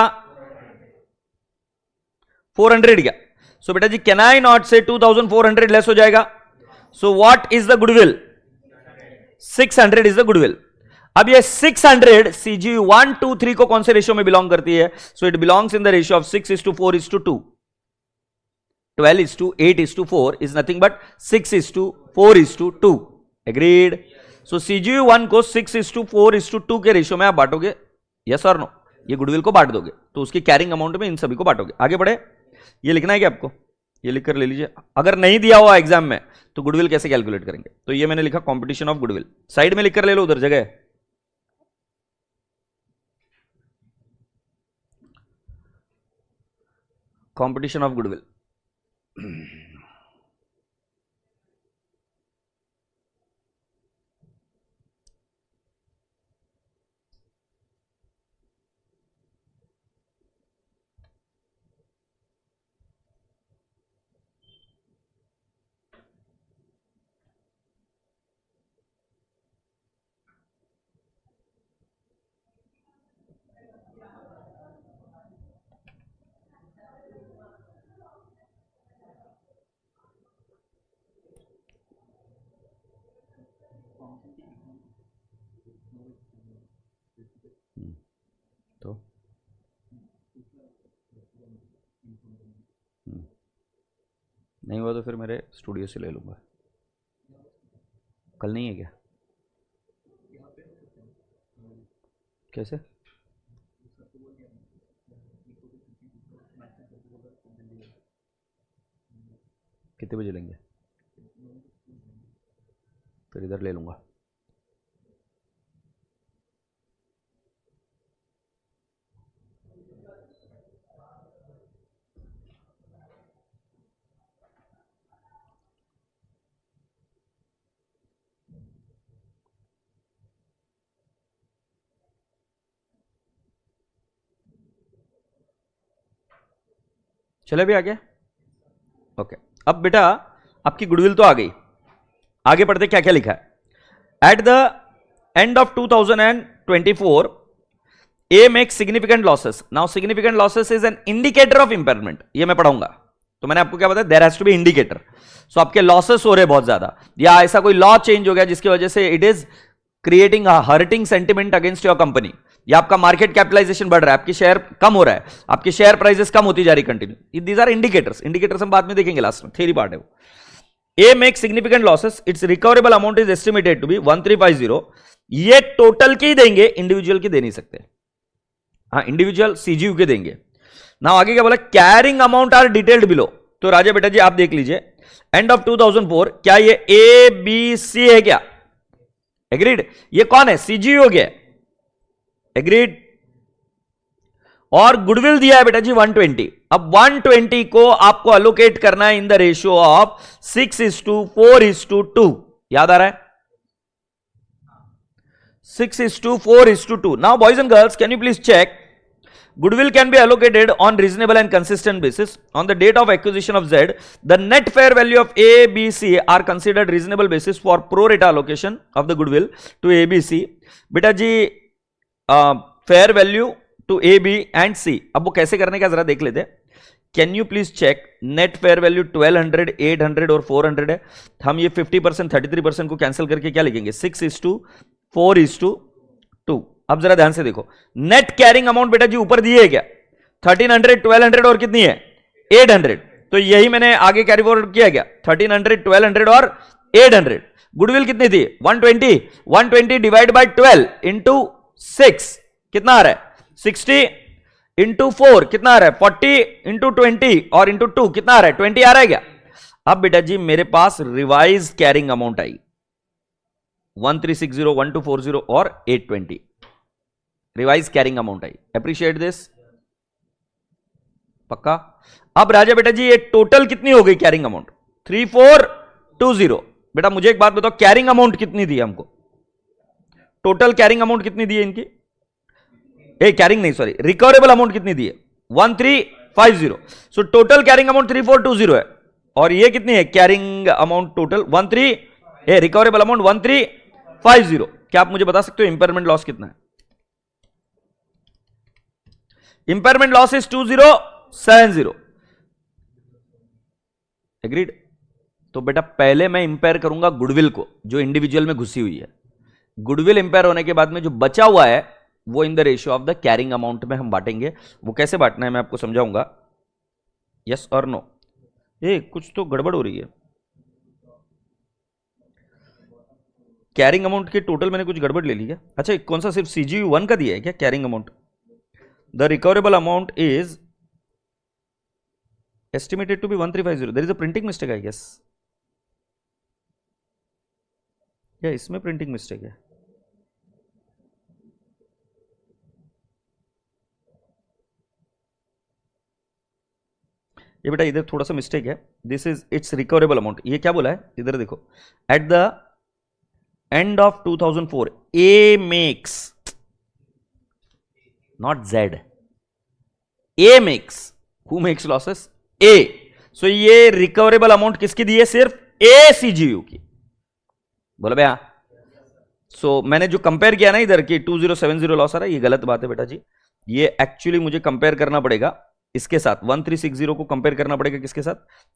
400 क्या? सो बेटा जी कैन आई नॉट से 2400 लेस हो जाएगा। सो what is the goodwill? 600 is the goodwill. अब ये 600 CGU1, 2, 3 को कौन से रेशियो में बिलोंग करती है? So it belongs in the ratio of 6:4:2। 12:8:4 is nothing but 6:4:2. Agreed? So CGU1 को 6:4:2 के रेशियो में आप बांटोगे, यस और नो? ये गुडविल को बांट दोगे तो उसकी कैरिंग अमाउंट में इन सभी को बांटोगे। आगे बढ़े, ये लिखना है क्या आपको? ये लिखकर ले लीजिए। अगर नहीं दिया हुआ एग्जाम में तो गुडविल कैसे कैलकुलेट करेंगे? तो ये मैंने लिखा कॉम्पिटिशन ऑफ गुडविल, साइड में लिखकर ले लो, उधर जगह है। Competition of goodwill. तो नहीं हुआ तो फिर मेरे स्टूडियो से ले लूंगा। कल नहीं है क्या? कैसे? कितने बजे लेंगे? फिर इधर ले लूंगा। चले भी आगे। ओके, अब बेटा आपकी गुडविल तो आ गई, आगे पढ़ते क्या क्या लिखा है। At the end of 2024 A make significant losses. Now significant losses is an indicator of impairment, ये मैं पढ़ाऊंगा। तो मैंने आपको क्या बताया, there has to be indicator. So आपके लॉसेस हो रहे बहुत ज्यादा, या ऐसा कोई लॉ चेंज हो गया जिसकी वजह से it is creating a hurting sentiment against your company, या आपका मार्केट कैपिटलाइजेशन बढ़ रहा है, आपकी शेयर कम हो रहा है, आपकी शेयर प्राइसेस कम होती जा रही continue. These are indicators. Indicators हम बाद में देखेंगे, लास्ट में थ्योरी पार्ट है वो। A make significant losses, its recoverable amount is estimated to be 1350। ये टोटल की देंगे, इंडिविजुअल की दे नहीं सकते। हाँ, इंडिविजुअल सीजीयू के देंगे ना। आगे क्या बोला, carrying amount are detailed below. तो राजा बेटा जी आप देख लीजिए, एंड ऑफ 2004 क्या ये ए बी सी है क्या? एग्रीड। ये कौन है? सीजीयू हो गया, एग्रीड। और गुडविल दिया है बेटा जी 120। अब 120 को आपको अलोकेट करना है इन द रेशियो ऑफ 6:4:2। याद आ रहा है? 6:4:2। Now, boys and girls, can you please check? Goodwill can be allocated on reasonable and consistent basis. On the date of acquisition of Z, the net fair value of A, B, C are considered reasonable basis for pro rata allocation of the goodwill to A, B, C. बेटा जी fair value to A, B and C. अब वो कैसे करने का जरा देख लेते हैं। Can you please check? Net fair value 1200, 800 और 400 है। हम ये 50%, 33% को कैंसिल करके क्या लिखेंगे? 6:4:2। अब जरा ध्यान से देखो, नेट कैरिंग अमाउंट बेटा जी ऊपर दिए है क्या? 1300, 1200 और कितनी है? 800। तो यही मैंने आगे कैरी फॉरवर्ड किया गया, 1300, 1200 और 800। गुडविल कितनी थी? 120। 120 डिवाइड बाय 12 इंटू 6 कितना आ रहा है? 60 इंटू 4 कितना आ रहा है? 40 इंटू 20 और इंटू 2 कितना आ रहा है? 20 आ रहा है क्या? अब बेटा जी मेरे पास रिवाइज कैरिंग अमाउंट आई 1360, 1240 और 820। Revise carrying amount I. Appreciate this, पक्का? अब राजा बेटा जी ये टोटल कितनी हो गई कैरिंग अमाउंट? 3420। बेटा मुझे एक बात बताओ, कैरिंग अमाउंट कितनी दी हमको? टोटल कैरिंग अमाउंट कितनी दी है इनकी? कैरिंग नहीं, सॉरी, रिकवरेबल अमाउंट कितनी दी है? 1350। सो टोटल कैरिंग अमाउंट 3420 है, और ये कितनी है carrying amount total? 13, recoverable amount 1350। क्या आप मुझे बता सकते हो इंपेयरमेंट लॉस कितना है? Impairment loss is 2070। एग्रीड। तो बेटा पहले मैं इंपेयर करूंगा गुडविल को, जो इंडिविजुअल में घुसी हुई है। गुडविल इंपेयर होने के बाद में जो बचा हुआ है वो इन the ratio of the carrying amount में हम बांटेंगे। वो कैसे बांटना है मैं आपको समझाऊंगा। यस और नो? कुछ तो गड़बड़ हो रही है। कैरिंग अमाउंट के टोटल मैंने कुछ गड़बड़ ले ली है। अच्छा, कौन सा सिर्फ सीजीयू 1 का दिया है क्या carrying amount? The recoverable amount is estimated to be 1350. There is a printing mistake, I guess. या इसमें प्रिंटिंग मिस्टेक है। ये बेटा इधर थोड़ा सा मिस्टेक है। This is its recoverable amount. ये क्या बोला है इधर देखो, at the end of 2004 A makes, not Z, A makes, who makes losses? A. So ये रिकवरेबल अमाउंट किसकी दी है? सिर्फ ए सीजीयू की। बोला भैया? सो मैंने जो कंपेयर किया ना इधर की 2070 लॉस आ रहा है, ये गलत बात है बेटा जी। ये एक्चुअली मुझे कंपेयर करना पड़ेगा इसके साथ, 1360 को कंपेयर करना पड़ेगा किसके साथ?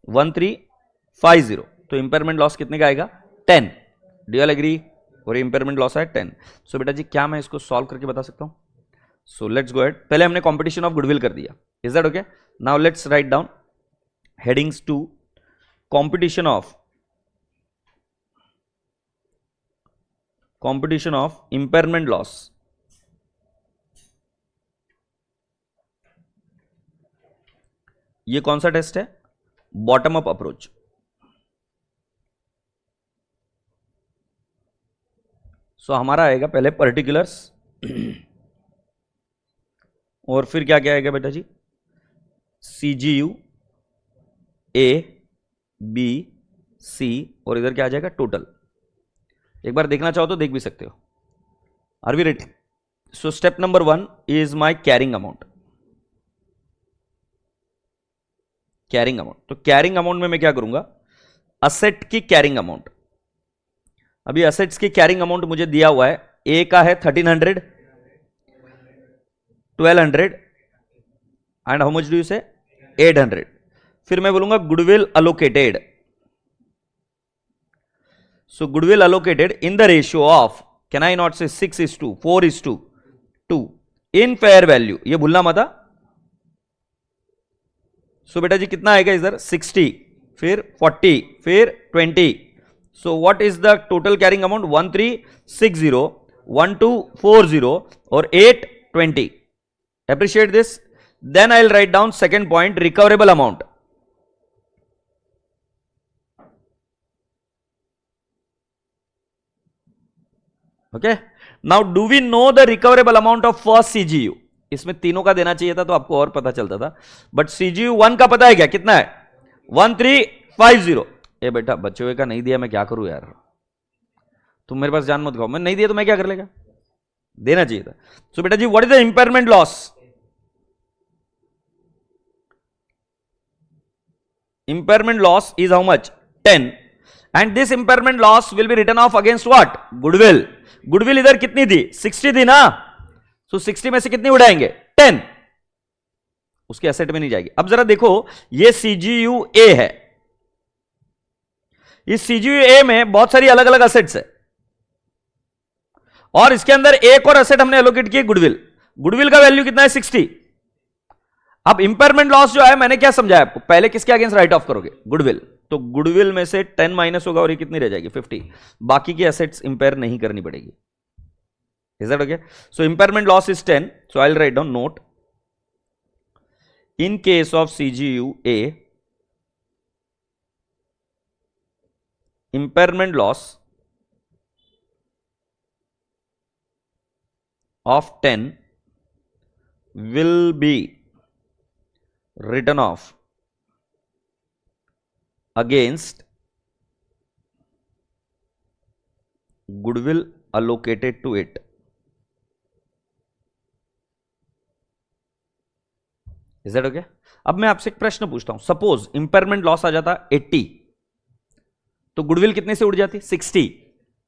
1350। तो इंपेयरमेंट लॉस कितने का आएगा? 10। Do you agree? और इंपेयरमेंट लॉस है 10। सो बेटा जी क्या मैं इसको सॉल्व करके बता सकता हूं? So let's go ahead. पहले हमने कॉम्पिटिशन ऑफ गुडविल कर दिया, is that okay? Now let's write down headings to competition of impairment loss। ये कौन सा टेस्ट है? Bottom up approach. सो हमारा आएगा पहले पर्टिकुलर्स और फिर क्या क्या आएगा बेटा जी? CGU A, B, C और इधर क्या आ जाएगा? टोटल। एक बार देखना चाहो तो देख भी सकते हो। Are we ready? So step number 1 is my carrying amount. Carrying amount, तो कैरिंग अमाउंट में मैं क्या करूंगा, असेट की कैरिंग अमाउंट। अभी असेट्स की कैरिंग अमाउंट मुझे दिया हुआ है, ए का है 1300, 1200 and how much do you say 800। फिर मैं बोलूंगा goodwill allocated, so goodwill allocated in the ratio of, can I not say 6:4:2 in fair value, ये भूलना मत। सो बेटा जी कितना आएगा इधर 60, फिर 40, फिर 20। So what is the total carrying amount 1360, 1240 और 820। Appreciate this. Then I will write down second point, recoverable amount. Okay, now do we know the recoverable amount of first CGU? इसमें तीनों का देना चाहिए था तो आपको और पता चलता था, बट सीजीयू 1 का पता है क्या कितना है, 1350। ए बेटा बच्चों का नहीं दिया, मैं क्या करूं यार, तुम मेरे पास जान मत खाओ, मैं नहीं दिया तो मैं क्या कर लेगा, देना चाहिए था। सो बेटा जी what is the impairment loss? Impairment loss is how much? 10, and this impairment loss will be written off against what? Goodwill. Goodwill इधर कितनी थी 60 थी ना, so 60 में से कितनी उड़ाएंगे 10, उसके एसेट में नहीं जाएगी। अब जरा देखो ये सीजीयू ए है, इस सीजीयू ए में बहुत सारी अलग अलग एसेट्स है और इसके अंदर एक और एसेट हमने एलोकेट की गुडविल। गुडविल का वैल्यू कितना है 60। अब इंपेयरमेंट लॉस जो है मैंने क्या समझाया आपको, पहले किसके अगेंस्ट राइट ऑफ करोगे, गुडविल, तो गुडविल में से 10 माइनस होगा और ये कितनी रह जाएगी 50, बाकी की एसेट्स इंपेयर नहीं करनी पड़ेगी। Is that okay? So impairment loss is 10, so I will write down note, in case of CGU A impairment loss of 10 will be written off against goodwill allocated to it. Is that okay? अब मैं आपसे एक प्रश्न पूछता हूं, suppose impairment loss आ जाता 80, तो goodwill कितने से उड़ जाती 60,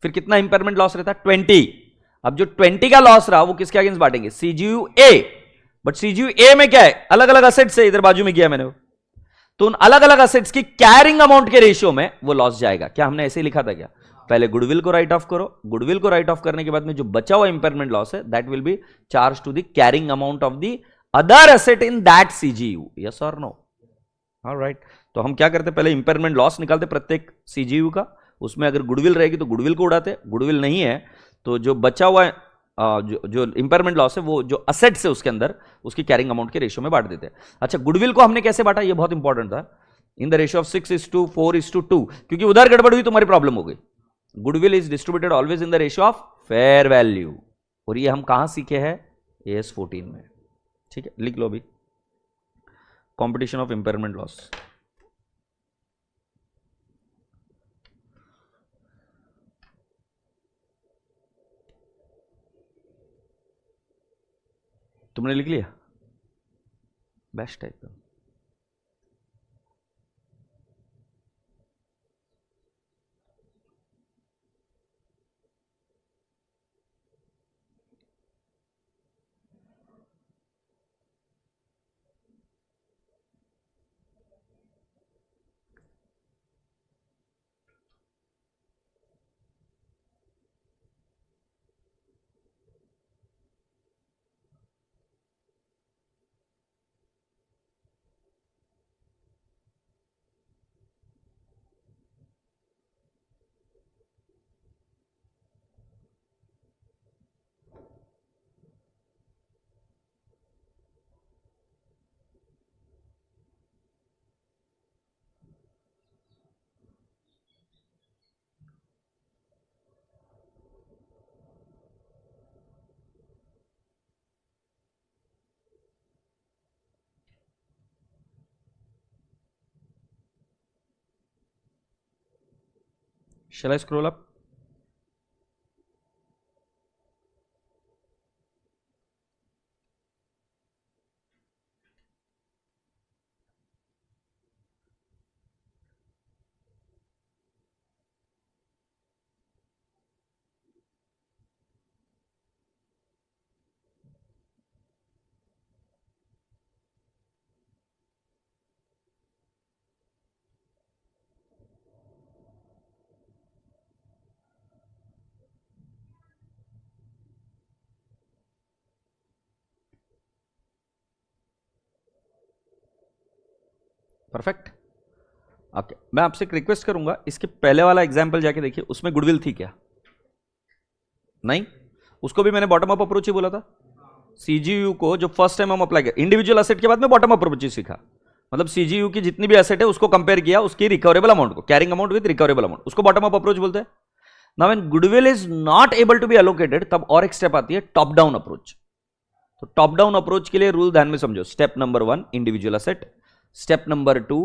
फिर कितना इंपेयरमेंट लॉस रहता 20। अब जो 20 का लॉस रहा वो किसके अगेंस्ट बांटेंगे, सीजीयू ए, बट सीजीयू ए में क्या है अलग अलग असेट्स है, इधर बाजू में किया मैंने वो, तो उन अलग अलग असेट्स की कैरिंग अमाउंट के रेशियो में वो लॉस जाएगा। क्या हमने ऐसे ही लिखा था क्या, पहले गुडविल को राइट ऑफ करो, गुडविल को राइट ऑफ करने के बाद में जो बचा हुआ इंपेयरमेंट लॉस है that will be charge to the carrying amount of the other asset in that CGU, yes और नो? ऑलराइट, तो हम क्या करते पहले इंपेयरमेंट लॉस निकालते प्रत्येक सीजीयू का, उसमें अगर गुडविल रहेगी तो गुडविल को उड़ाते, गुडविल नहीं है तो जो बचा हुआ जो इंपेयरमेंट लॉस है वो जो असेट्स है उसके अंदर उसकी कैरिंग अमाउंट के रेशियो में बांट देते हैं। अच्छा गुडविल को हमने कैसे बांटा, ये बहुत इंपॉर्टेंट था, इन द रेशियो ऑफ 6:4:2, क्योंकि उधर गड़बड़ हुई तुम्हारी प्रॉब्लम हो गई। Goodwill is distributed always in the ratio of fair value, और ये हम कहां सीखे हैं AS 14 में। ठीक है, लिख लो अभी, कॉम्पिटिशन ऑफ इंपेयरमेंट लॉस। तुमने लिख लिया, बेस्ट है एकदम। Shall I scroll up? Perfect. Okay, मैं आपसे एक रिक्वेस्ट करूंगा, इसके पहले वाला एग्जाम्पल जाके देखिए, उसमें गुडविल थी क्या? नहीं, उसको भी मैंने बॉटम अप अप्रोच ही बोला था। सीजीयू को जो फर्स्ट टाइम हम अप्लाई किया इंडिविजुअल एसेट के बाद में बॉटम अप अप्रोच ही सीखा, मतलब सीजीयू की जितनी भी एसेट है उसको कंपेयर किया, उसकी रिकवरेबल अमाउंट को, carrying amount with recoverable amount, उसको बॉटम अप अप्रोच बोलते हैं। Now when goodwill is not able to be allocated, तब और एक स्टेप आती है टॉप डाउन अप्रोच। तो टॉप डाउन अप्रोच के लिए रूल ध्यान में समझो। Step number 1 individual asset, step number 2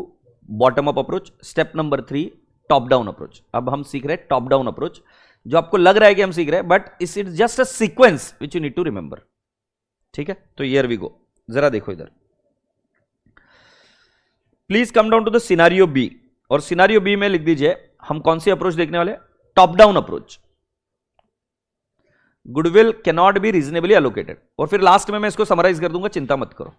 bottom up approach, step number 3 top down approach. अब हम सीख रहे हैं टॉप डाउन अप्रोच, जो आपको लग रहा है कि हम सीख रहे हैं, but it's just a sequence which you need to remember. ठीक है, तो हियर वी गो, जरा देखो इधर, please come down to the scenario B, और सिनारियो बी में लिख दीजिए हम कौन सी अप्रोच देखने वाले? Top down approach. Goodwill can not be reasonably allocated, और फिर लास्ट में मैं इसको समराइज कर दूंगा, चिंता मत करो।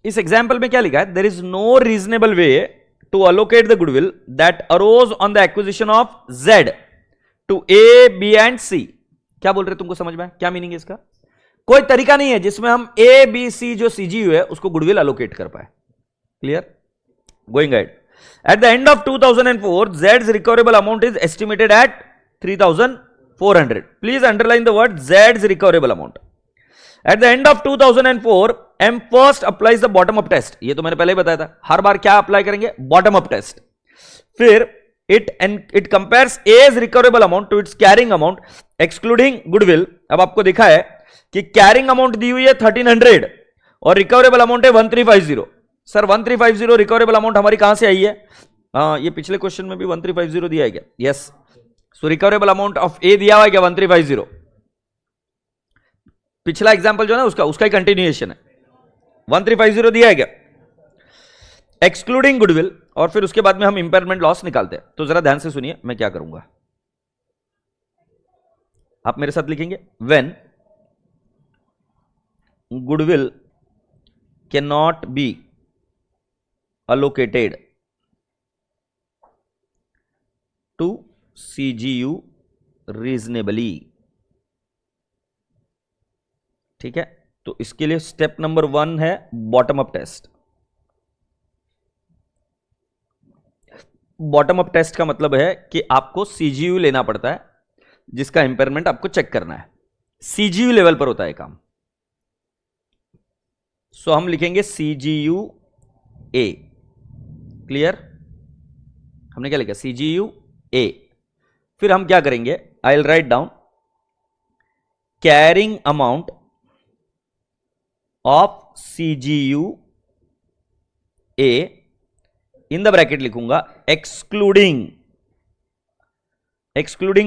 इस एग्जाम्पल में क्या लिखा है? There is no reasonable way to allocate the goodwill that arose on the acquisition of Z to A B and C. क्या बोल रहे तुमको समझ में? क्या मीनिंग है इसका? कोई तरीका नहीं है जिसमें हम ए बी सी जो सीजीयू है उसको गुडविल अलोकेट कर पाए। Clear? Going ahead, at the end of 2004 Z's recoverable amount is estimated at 3,400. please underline the word Z's recoverable amount. at the end of 2004 M first applies the bottom up test. ये तो मैंने पहले ही बताया था, हर बार क्या apply करेंगे? Bottom up test. फिर it compares A's recoverable amount to its carrying amount excluding goodwill. अब आपको दिखा है कि कैरिंग अमाउंट दी हुई है 1300 और रिकवरेबल अमाउंट है 1350। सर 1350 रिकवरेबल अमाउंट हमारी कहां से आई है? ये पिछले क्वेश्चन में भी 1350 दिया है क्या? Yes. So recoverable amount of A दिया हुआ है क्या? 1350। पिछला एग्जांपल जो है ना उसका ही कंटिन्यूएशन है, 1350 दिया है क्या? एक्सक्लूडिंग गुडविल, और फिर उसके बाद में हम इंपेयरमेंट लॉस निकालते हैं। तो जरा ध्यान से सुनिए मैं क्या करूंगा, आप मेरे साथ लिखेंगे, when goodwill can not B allocated to CGU reasonably। ठीक है, तो इसके लिए स्टेप नंबर 1 है bottom up test. Bottom up test का मतलब है कि आपको सीजीयू लेना पड़ता है जिसका इंपेयरमेंट आपको चेक करना है, सीजीयू लेवल पर होता है काम। सो हम लिखेंगे सीजीयू ए। क्लियर? हमने क्या लिखा? सीजीयू ए। फिर हम क्या करेंगे? आई will write down carrying amount of CGU A, in the bracket लिखूंगा एक्सक्लूडिंग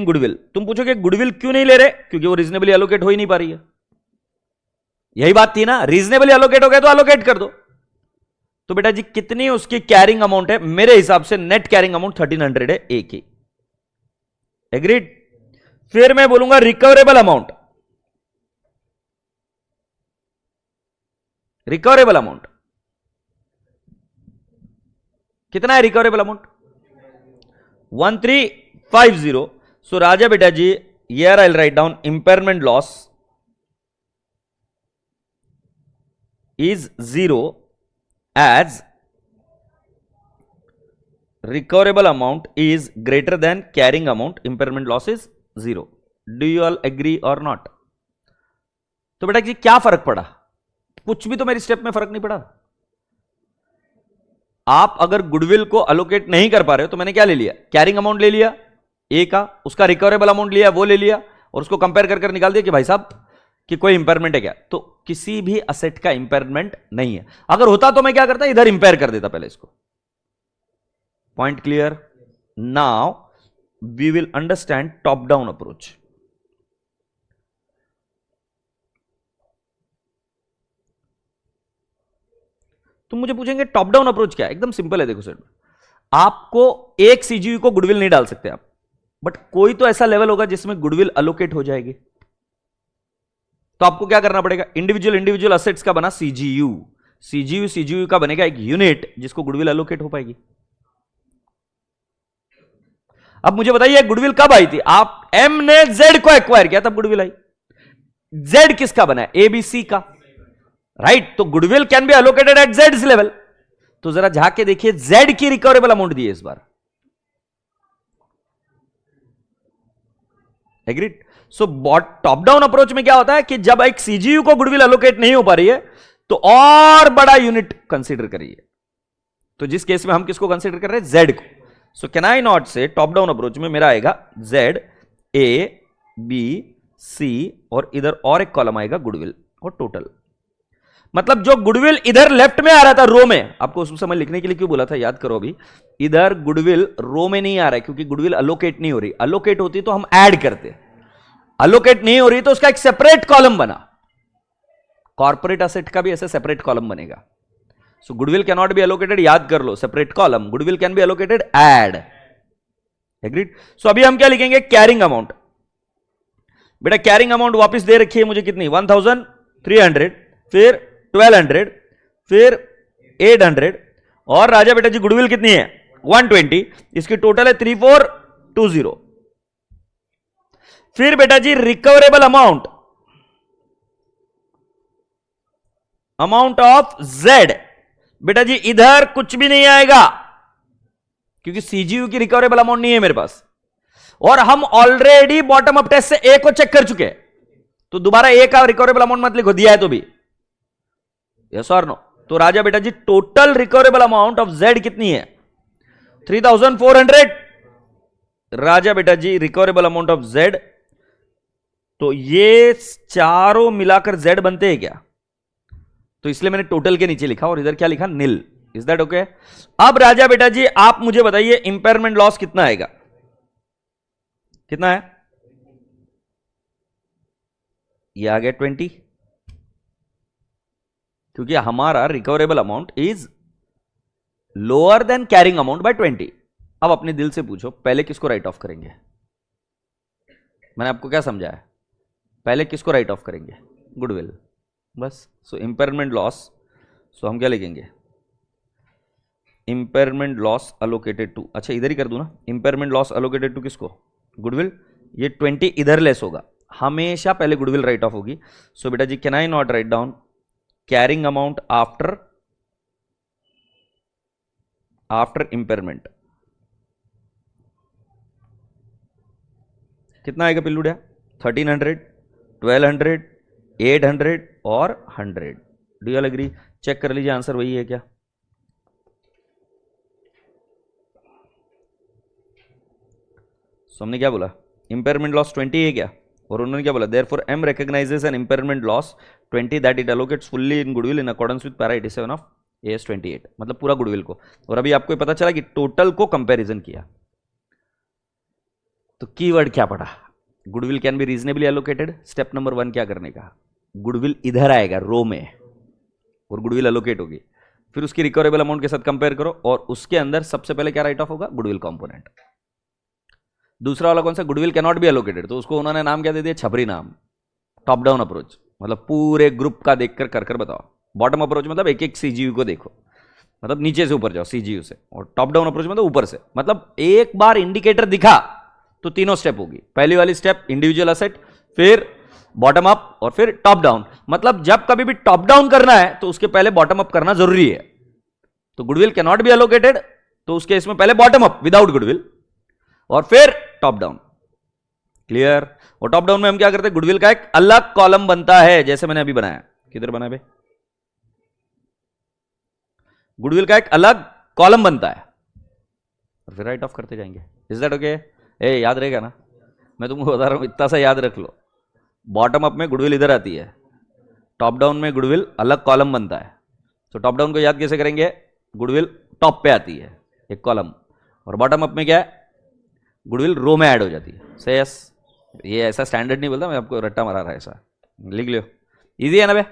गुडविल। तुम पूछोगे गुडविल क्यों नहीं ले रहे? क्योंकि वो रीजनेबली एलोकेट हो ही नहीं पा रही है। यही बात थी ना, रीजनेबली एलोकेट हो गया तो एलोकेट कर दो। तो बेटा जी कितनी उसकी कैरिंग अमाउंट है? मेरे हिसाब से नेट कैरिंग अमाउंट 1300 है ए की। एग्रीड? फिर मैं बोलूंगा रिकवरेबल अमाउंट, रिकवरेबल अमाउंट कितना है? Recoverable amount 1350। सो राजा बेटा जी here I will write down impairment loss is 0 as recoverable amount is greater than carrying amount, impairment loss is 0. Do you all agree or not? तो बेटा जी क्या फर्क पड़ा? कुछ भी तो मेरी स्टेप में फर्क नहीं पड़ा। आप अगर गुडविल को अलोकेट नहीं कर पा रहे हो तो मैंने क्या ले लिया? कैरिंग अमाउंट ले लिया ए का, उसका रिकवरेबल अमाउंट लिया वो ले लिया, और उसको कंपेयर कर निकाल दिया कि भाई साहब कि कोई इंपेयरमेंट है क्या? तो किसी भी असेट का इंपेयरमेंट नहीं है। अगर होता तो मैं क्या करता? इधर इंपेयर कर देता पहले इसको। Point clear? Now we will understand top down approach. तुम मुझे पूछेंगे टॉप डाउन अप्रोच क्या है? एकदम सिंपल है। देखो सर, आपको एक सीजीयू को गुडविल नहीं डाल सकते आप, बट कोई तो ऐसा लेवल होगा जिसमें गुडविल अलोकेट हो जाएगी। तो आपको क्या करना पड़ेगा? इंडिविजुअल असेट्स का बना सीजीयू का बनेगा एक यूनिट जिसको गुडविल एलोकेट हो पाएगी। अब मुझे बताइए गुडविल कब आई थी? आप एम ने जेड को एक्वायर किया तब गुडविल आई। जेड किसका बना है? एबीसी का, राइट? तो goodwill can be allocated at Z level. तो जरा झाके देखिए, जेड की रिकवरेबल अमाउंट दी है इस बार। Agreed? So top down approach में क्या होता है कि जब एक सीजीयू को गुडविल एलोकेट नहीं हो पा रही है तो और बड़ा यूनिट कंसीडर करिए। तो जिस केस में हम किसको कंसीडर कर रहे हैं? जेड को। सो कैन आई नॉट से टॉप डाउन अप्रोच में मेरा आएगा जेड, ए, बी, सी और इधर और एक कॉलम आएगा गुडविल और टोटल। मतलब जो गुडविल इधर लेफ्ट में आ रहा था रो में, आपको उस समय लिखने के लिए क्यों बोला था याद करो अभी, इधर गुडविल रो में नहीं आ रहा है क्योंकि गुडविल अलोकेट नहीं हो रही। अलोकेट होती तो हम ऐड करते, अलोकेट नहीं हो रही तो उसका एक सेपरेट कॉलम बना। कॉर्पोरेट असेट का भी ऐसे सेपरेट कॉलम बनेगा। So goodwill can not be allocated, याद कर लो, separate column. Goodwill can be allocated add. Agreed? So अभी हम क्या लिखेंगे? Carrying amount. बेटा कैरिंग अमाउंट वापस दे रखी है मुझे कितनी? 1300, फिर 1200, फिर 800 और राजा बेटा जी गुडविल कितनी है? 120। इसकी टोटल है 3420। फिर बेटा जी recoverable amount, amount of Z. बेटा जी इधर कुछ भी नहीं आएगा क्योंकि सीजीयू की रिकवरेबल अमाउंट नहीं है मेरे पास, और हम ऑलरेडी बॉटम अप टेस्ट से ए को चेक कर चुके, तो दोबारा ए का रिकवरेबल अमाउंट मत लिखो, दिया है तो भी। यस और नो? तो राजा बेटा जी total recoverable amount of Z कितनी है? 3400। राजा बेटा जी रिकवरेबल अमाउंट ऑफ जेड, तो ये चारों मिलाकर जेड बनते हैं क्या? तो इसलिए मैंने टोटल के नीचे लिखा और इधर क्या लिखा? नील। Is that okay? अब राजा बेटा जी आप मुझे बताइए इंपेयरमेंट लॉस कितना आएगा? कितना है? ये आ गया 20, क्योंकि हमारा recoverable amount is lower then carrying amount by 20। अब अपने दिल से पूछो पहले किसको राइट ऑफ करेंगे? मैंने आपको क्या समझाया? पहले किसको राइट ऑफ करेंगे? गुडविल, बस। सो इंपेयरमेंट लॉस, सो हम क्या लिखेंगे? इंपेयरमेंट लॉस अलोकेटेड टू, अच्छा इधर ही कर दूं ना, इंपेयरमेंट लॉस अलोकेटेड टू किसको? गुडविल। ये 20 इधर लेस होगा, हमेशा पहले गुडविल राइट ऑफ होगी। सो बेटा जी can I not write down carrying amount after impairment? कितना आएगा पिल्लूड़िया? 1300, 1200, 800 और 100। Do you all agree? Check कर लीजिए आंसर वही है क्या? हमने क्या बोला? इंपेयरमेंट लॉस 20 है क्या? और उन्होंने क्या बोला? Therefore M recognises an impairment loss 20 that it allocates fully in goodwill in accordance with para 87 of AS 28, मतलब पूरा गुडविल को। और अभी आपको पता चला कि टोटल को कंपैरिजन किया, तो कीवर्ड क्या पढ़ा? Goodwill can B reasonably allocated. Step number 1 क्या करने का? गुडविल इधर आएगा रो में और गुडविल एलोकेट होगी, फिर उसकी रिकवरेबल अमाउंट के साथ कंपेयर करो और उसके अंदर सबसे पहले क्या राइट ऑफ होगा? Goodwill component. दूसरा वाला कौन सा? Goodwill can not be allocated, तो उसको उन्होंने नाम क्या दे दिया? छपरी नाम। टॉप डाउन अप्रोच मतलब पूरे ग्रुप का देखकर कर बताओ। बॉटम अप्रोच मतलब एक एक सीजीयू को देखो, मतलब नीचे से ऊपर जाओ सीजीयू से, और टॉप डाउन अप्रोच मतलब ऊपर से, मतलब एक बार इंडिकेटर दिखा तो तीनों स्टेप होगी। पहली वाली स्टेप इंडिविजुअल असेट, फिर बॉटम अप और फिर टॉप डाउन। मतलब जब कभी भी टॉप डाउन करना है तो उसके पहले बॉटम अप करना जरूरी है। तो goodwill can not be allocated, तो उसके इसमें पहले बॉटम अप विदाउट गुडविल और फिर टॉप डाउन। क्लियर? और टॉप डाउन में हम क्या करते हैं? गुडविल का एक अलग कॉलम बनता है, जैसे मैंने अभी बनाया। किधर बना भाई? गुडविल का एक अलग कॉलम बनता है और फिर राइट ऑफ करते जाएंगे। Is that okay? ए याद रहेगा ना? मैं तुमको बता रहा हूं, इतना सा याद रख लो। बॉटम अप में गुडविल इधर आती है, टॉप डाउन में गुडविल अलग कॉलम बनता है। तो टॉप डाउन को याद कैसे करेंगे? गुडविल टॉप पे आती है एक कॉलम, और बॉटम अप में क्या है? गुडविल रो में ऐड हो जाती है। से यस, ये ऐसा स्टैंडर्ड नहीं बोलता, मैं आपको रट्टा मारा रहा है, ऐसा लिख लो। इजी है ना बे?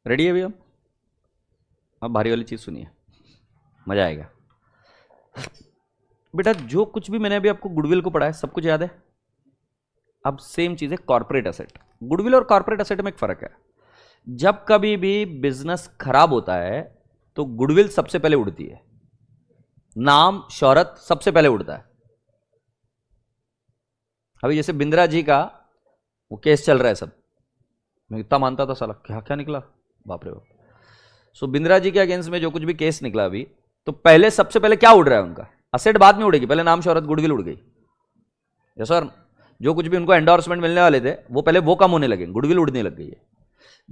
रेडी है भैया? अब भारी वाली चीज सुनिए, मजा आएगा। बेटा जो कुछ भी मैंने अभी आपको गुडविल को पढ़ाया सब कुछ याद है? अब सेम चीज है कॉर्पोरेट एसेट। गुडविल और कॉर्पोरेट एसेट में एक फर्क है। जब कभी भी बिजनेस खराब होता है तो गुडविल सबसे पहले उड़ती है, नाम शोहरत सबसे पहले उड़ता है। अभी जैसे बिंद्रा जी का वो केस चल रहा है, सब मैं इतना मानता था, साला क्या क्या निकला, बाप रे बाप। सो बिंद्रा जी के अगेंस्ट में जो कुछ भी केस निकला अभी, तो पहले सबसे पहले क्या उड़ रहा है उनका? असेट बाद में उड़ेगी, पहले नाम शोहरत गुडविल उड़ गई। यस सर, जो कुछ भी उनको एंडोर्समेंट मिलने वाले थे वो पहले वो कम होने लगे, गुडविल उड़ने लग गई है।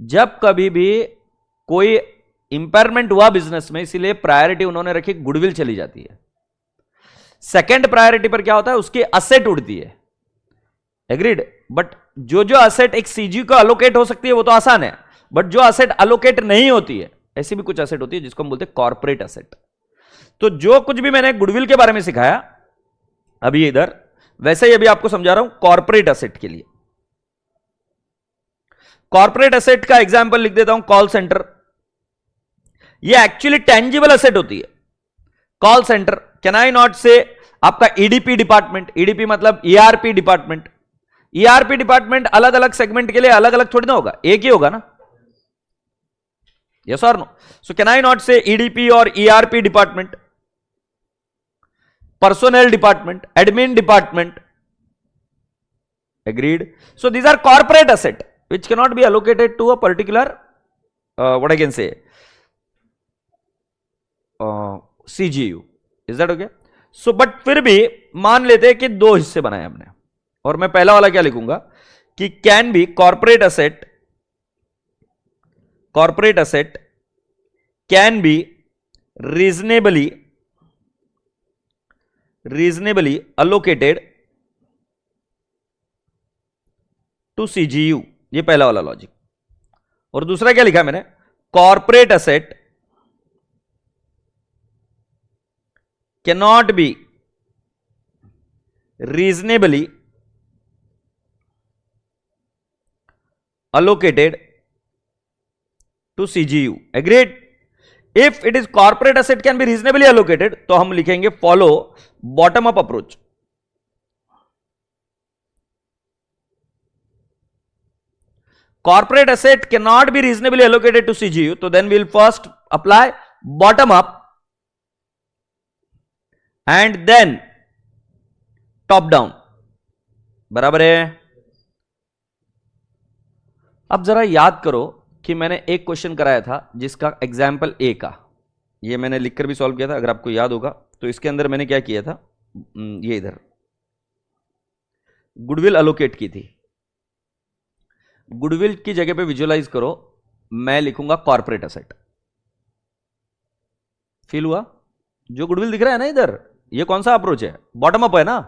जब कभी भी कोई इंपेयरमेंट हुआ बिजनेस में, इसीलिए प्रायोरिटी उन्होंने रखी, गुडविल चली जाती है। सेकंड प्रायोरिटी पर क्या होता है? उसकी असेट उड़ती है। एग्रीड? बट जो जो असेट एक सीजी को अलोकेट हो सकती है वो तो आसान है, बट जो असेट अलोकेट नहीं होती है, ऐसी भी कुछ असेट होती है जिसको हम बोलते हैं कॉर्पोरेट असेट। तो जो कुछ भी मैंने गुडविल के बारे में सिखाया अभी इधर, वैसे ही अभी आपको समझा रहा हूं कॉर्पोरेट असेट के लिए। कॉर्पोरेट असेट का एग्जांपल लिख देता हूं, कॉल सेंटर। ये एक्चुअली टेंजिबल असेट होती है। Call centre, can I not से आपका ईडीपी डिपार्टमेंट, ईडीपी मतलब ईआरपी डिपार्टमेंट। ईआरपी डिपार्टमेंट अलग अलग सेगमेंट के लिए अलग अलग थोड़ी ना होगा, एक ही होगा ना? यस और no? So can I not say EDP और ERP department, personnel department, admin department. Agreed? So these are corporate asset which cannot be allocated to a particular what I can say CGU. Is that okay? So but फिर भी मान लेते हैं कि दो हिस्से बनाए हमने, और मैं पहला वाला क्या लिखूंगा कि can be corporate asset can be reasonably allocated to CGU। ये पहला वाला लॉजिक। और दूसरा क्या लिखा मैंने? Corporate asset cannot be reasonably allocated to CGU। Agreed? If it is corporate asset can be reasonably allocated, तो हम लिखेंगे follow bottom up approach। Corporate asset cannot be reasonably allocated to CGU, तो then we'll first apply bottom up and then top down। बराबर है? अब जरा याद करो कि मैंने एक क्वेश्चन कराया था जिसका एग्जाम्पल ए का, ये मैंने लिखकर भी सॉल्व किया था, अगर आपको याद होगा तो। इसके अंदर मैंने क्या किया था, ये इधर गुडविल अलोकेट की थी। गुडविल की जगह पे विजुअलाइज करो, मैं लिखूंगा कॉर्पोरेट असेट। फील हुआ? जो गुडविल दिख रहा है ना इधर, ये कौन सा अप्रोच है? बॉटम अप है ना?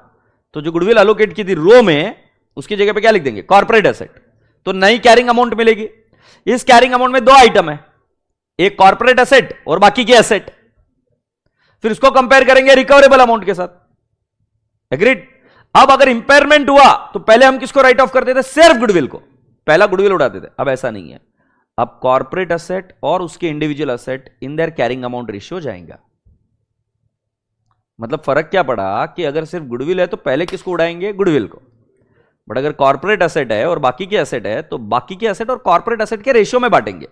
तो जो गुडविल अलोकेट की थी रो में, उसकी जगह पे क्या लिख देंगे? Corporate asset. तो नई कैरिंग अमाउंट मिलेगी। इस कैरिंग अमाउंट में दो आइटम है, एक कॉर्पोरेट एसेट और बाकी के एसेट। फिर इसको कंपेयर करेंगे रिकवरेबल अमाउंट के साथ। एग्रीड? अब अगर इंपेयरमेंट हुआ तो पहले हम किसको राइट ऑफ करते थे? सिर्फ गुडविल को, पहला गुडविल उड़ाते थे। अब ऐसा नहीं है, अब कॉर्पोरेट एसेट और उसके individual asset in their carrying amount ratio जाएगा। मतलब फर्क क्या पड़ा कि अगर सिर्फ गुडविल है तो पहले किसको उड़ाएंगे? गुडविल को। बट अगर कॉर्पोरेट एसेट है और बाकी के एसेट है तो बाकी के एसेट और कॉर्पोरेट एसेट के रेशियो में बांटेंगे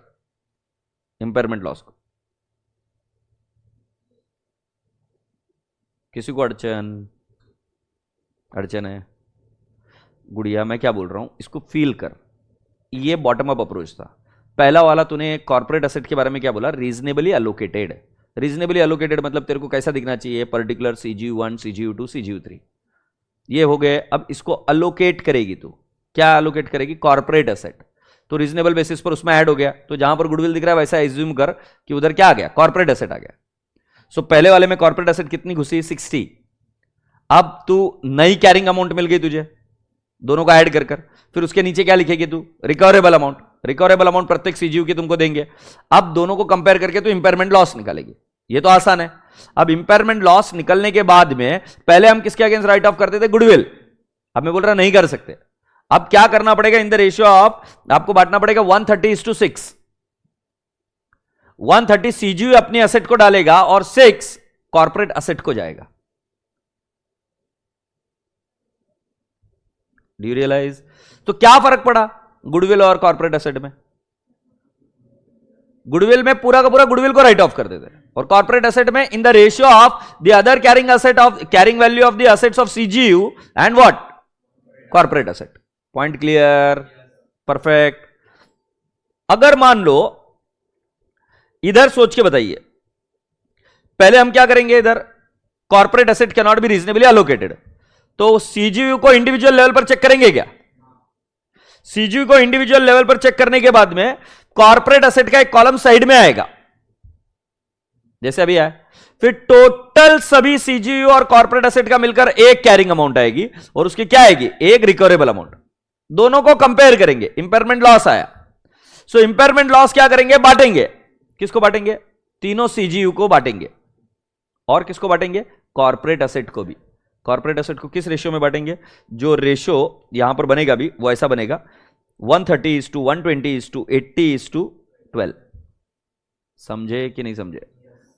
इंपेयरमेंट लॉस को। किसी को अड़चन है? गुड़िया मैं क्या बोल रहा हूं, इसको फील कर। ये बॉटम अप अप्रोच था। पहला वाला तूने कॉर्पोरेट एसेट के बारे में क्या बोला? Reasonably allocated. रीजनेबली अलोकेटेड मतलब तेरे को कैसा दिखना चाहिए? पर्टिकुलर CGU1, CGU2, CGU3 ये हो गए। अब इसको अलोकेट करेगी तू, क्या अलोकेट करेगी? Corporate asset. तो रीजनेबल बेसिस पर उसमें ऐड हो गया। तो जहां पर गुडविल दिख रहा है वैसा एज्यूम कर कि उधर क्या आ गया? कॉर्पोरेट एसेट आ गया। सो पहले वाले में कॉर्पोरेट एसेट कितनी घुसी? 60। अब तू नई कैरिंग अमाउंट मिल गई तुझे, दोनों का ऐड कर कर। फिर उसके नीचे क्या लिखेगी तू? Recoverable amount. रिकवरेबल अमाउंट प्रत्येक CGU की तुमको देंगे। अब दोनों को कंपेयर करके तू इंपेयरमेंट लॉस निकालेगी। ये तो आसान है। अब इंपेयरमेंट लॉस निकलने के बाद में पहले हम किसके अगेंस्ट राइट ऑफ करते थे? गुडविल। अब मैं बोल रहा नहीं कर सकते। अब क्या करना पड़ेगा? इन द रेशियो ऑफ आपको बांटना पड़ेगा 130:6। 130 सीजीयू अपनी असेट को डालेगा और 6 कॉर्पोरेट असेट को जाएगा। Do you realise? तो क्या फर्क पड़ा गुडविल और कॉर्पोरेट असेट में? गुडविल में पूरा का पूरा गुडविल को राइट ऑफ कर देते और कॉर्पोरेट असेट में इन the ratio of the other carrying asset of carrying value of the assets of CGU and what? Corporate asset. Point clear? Perfect. अगर मान लो इधर सोच के बताइए, पहले हम क्या करेंगे, इधर corporate asset can not be reasonably allocated, तो सीजीयू को इंडिविजुअल लेवल पर चेक करेंगे क्या? सीजीयू को इंडिविजुअल लेवल पर चेक करने के बाद में कॉर्पोरेट असेट का एक कॉलम साइड में आएगा जैसे अभी आया, फिर टोटल सभी सीजीयू और कॉर्पोरेट असेट का मिलकर एक कैरिंग अमाउंट आएगी और उसकी क्या आएगी? एक रिकवरेबल अमाउंट। दोनों को कंपेयर करेंगे, इंपेयरमेंट लॉस आया, सो इंपेयरमेंट लॉस क्या करेंगे? बांटेंगे। किसको बांटेंगे? तीनों सीजीयू को बांटेंगे। और किसको बांटेंगे? कॉर्पोरेट असेट को भी। कॉर्पोरेट असेट को किस रेशियो में बांटेंगे? जो रेशियो यहां पर बनेगा भी वो ऐसा बनेगा 130:120:80:12। समझे कि नहीं समझे?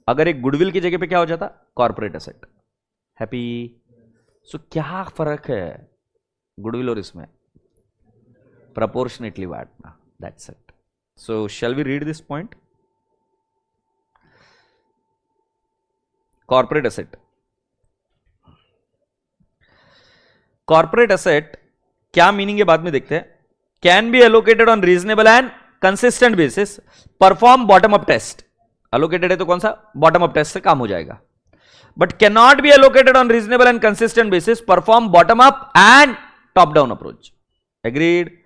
अगर एक गुडविल की जगह पे क्या हो जाता? Corporate asset. हैप्पी? सो क्या फर्क है गुडविल और इसमें? proportionately बांटना, that's it. So shall we read this point? Corporate asset. Corporate asset क्या मीनिंग है बाद में देखते हैं। Can be allocated on reasonable and consistent basis, perform bottom up test. Allocated है तो कौन सा? बॉटम अप टेस्ट से काम हो जाएगा। But can not be allocated on reasonable and consistent basis, perform bottom up and top down approach. Agreed?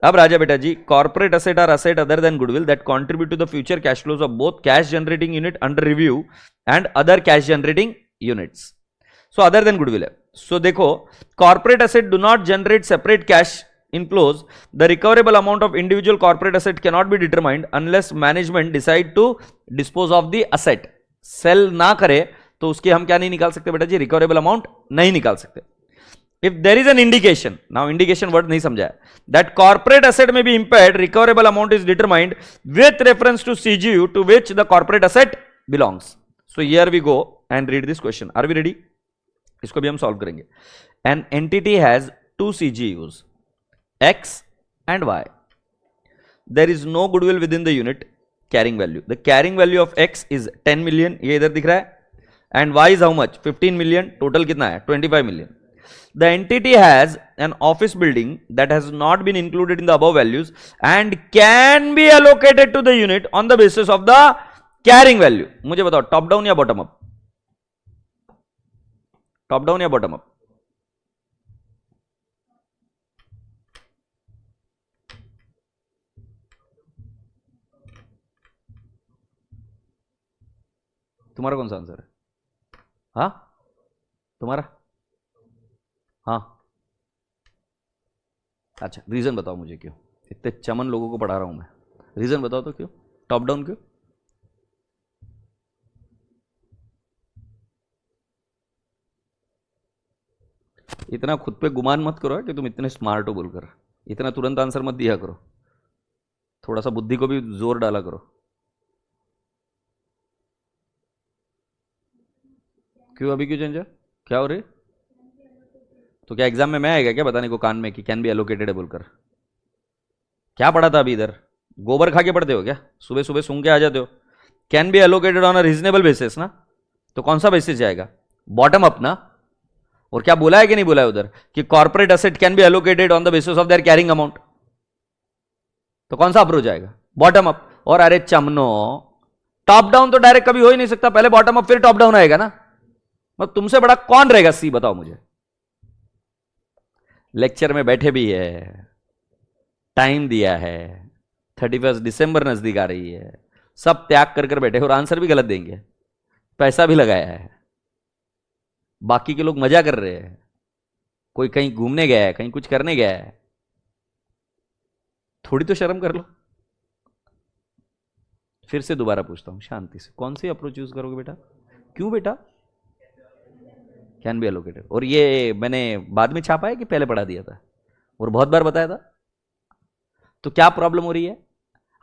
अब राजा बेटा जी, corporate asset are asset other than goodwill that contribute to the future cash flows of both cash generating unit under review and other cash generating units. So other than goodwill है। So देखो, corporate asset do not generate separate cash inflows. The recoverable amount of individual corporate asset cannot be determined unless management decide to dispose of the asset. Sell ना करे तो उसके हम क्या नहीं निकाल सकते बेटा जी? recoverable amount नहीं निकाल सकते। If there is an indication, now indication word नहीं समझा है, that corporate asset may be impaired, recoverable amount is determined with reference to CGU to which the corporate asset belongs. So here we go and read this question. Are we ready? इसको भी हम solve करेंगे। An entity has two CGUs, X and Y. There is no goodwill within the unit carrying value. The carrying value of X is 10 million, ये इधर दिख रहा है, and Y is how much? 15 million. Total कितना है? 25 million. The entity has an office building that has not been included in the above values and can be allocated to the unit on the basis of the carrying value. मुझे बताओ, top down या bottom up? Top down या bottom up? तुम्हारा कौन सा answer है? हाँ, तुम्हारा? हाँ, अच्छा, रीजन बताओ मुझे, क्यों इतने चमन लोगों को पढ़ा रहा हूं मैं? रीजन बताओ तो, क्यों टॉप डाउन? क्यों? इतना खुद पे गुमान मत करो कि तुम इतने स्मार्ट हो बोलकर, इतना तुरंत आंसर मत दिया करो, थोड़ा सा बुद्धि को भी जोर डाला करो। क्यों अभी क्यों चेंज है? क्या हो रही? तो क्या एग्जाम में मैं आएगा क्या बताने को कान में कि कैन बी एलोकेटेड है बोलकर? क्या पढ़ा था अभी इधर? गोबर खा के पढ़ते हो क्या? सुबह सुबह सूंघ के आ जाते हो। Can be allocated on a reasonable basis ना, तो कौन सा बेसिस जाएगा? बॉटम अप ना। और क्या बोला है कि नहीं बोला है उधर कि corporate asset can be allocated on the basis of their carrying amount, तो कौन सा अप्रोच आएगा? Bottom up. और अरे चमनो, टॉप डाउन तो डायरेक्ट कभी हो ही नहीं सकता, पहले बॉटम अप फिर टॉप डाउन आएगा ना। मतलब तुमसे बड़ा कौन रहेगा सी? बताओ मुझे। लेक्चर में बैठे भी है, टाइम दिया है, 31 दिसंबर नजदीक आ रही है, सब त्याग कर कर बैठे और आंसर भी गलत देंगे, पैसा भी लगाया है, बाकी के लोग मजा कर रहे हैं, कोई कहीं घूमने गया है, कहीं कुछ करने गया है, थोड़ी तो शर्म कर लो। फिर से दोबारा पूछता हूं शांति से, कौन सी अप्रोच यूज करोगे बेटा? क्यों बेटा? Can be allocated. और ये मैंने बाद में छापा है कि पहले पढ़ा दिया था और बहुत बार बताया था? तो क्या प्रॉब्लम हो रही है?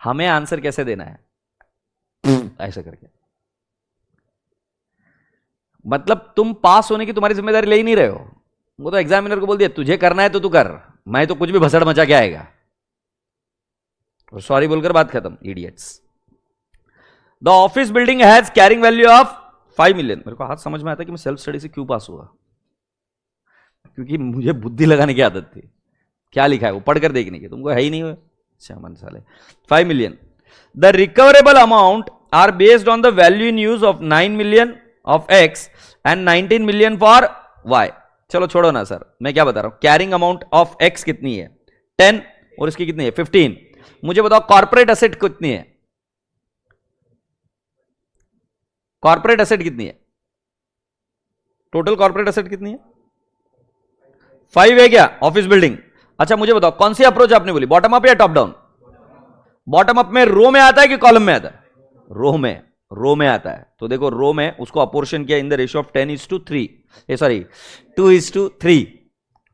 हमें आंसर कैसे देना है? ऐसा करके। मतलब तुम पास होने की तुम्हारी जिम्मेदारी ले ही नहीं रहे हो। वो तो एग्जामिनर को बोल दिया तुझे करना है तो तू कर, मैं तो कुछ भी भसड़ मचा के आएगा, सॉरी बोलकर बात खत्म। Idiots. The office building has carrying value of 5 million. मेरे को हाथ समझ में आता है कि मैं सेल्फ स्टडी से क्यों पास हुआ, क्योंकि मुझे बुद्धि लगाने की आदत थी। क्या लिखा है वो पढ़कर देखने की, तुमको है ही नहीं हुए मन साले। 5 million. The recoverable amount are based on the value in use of 9 million of X and 19 million for Y. चलो छोड़ो ना सर, मैं क्या बता रहा हूं, कैरिंग अमाउंट ऑफ एक्स कितनी है 10 और इसकी कितनी है 15। मुझे बताओ कॉर्पोरेट एसेट कितनी है, कॉर्पोरेट एसेट कितनी है, टोटल कॉर्पोरेट एसेट कितनी है 5 है क्या ऑफिस बिल्डिंग। अच्छा मुझे बताओ कौन सी अप्रोच आपने बोली, बॉटम अप या टॉप डाउन। बॉटम अप में रो में आता है कि कॉलम में आता है, रो में आता है। तो देखो रो में उसको अपोर्शन किया इन द रेशियो ऑफ 10:3, सॉरी 2:3,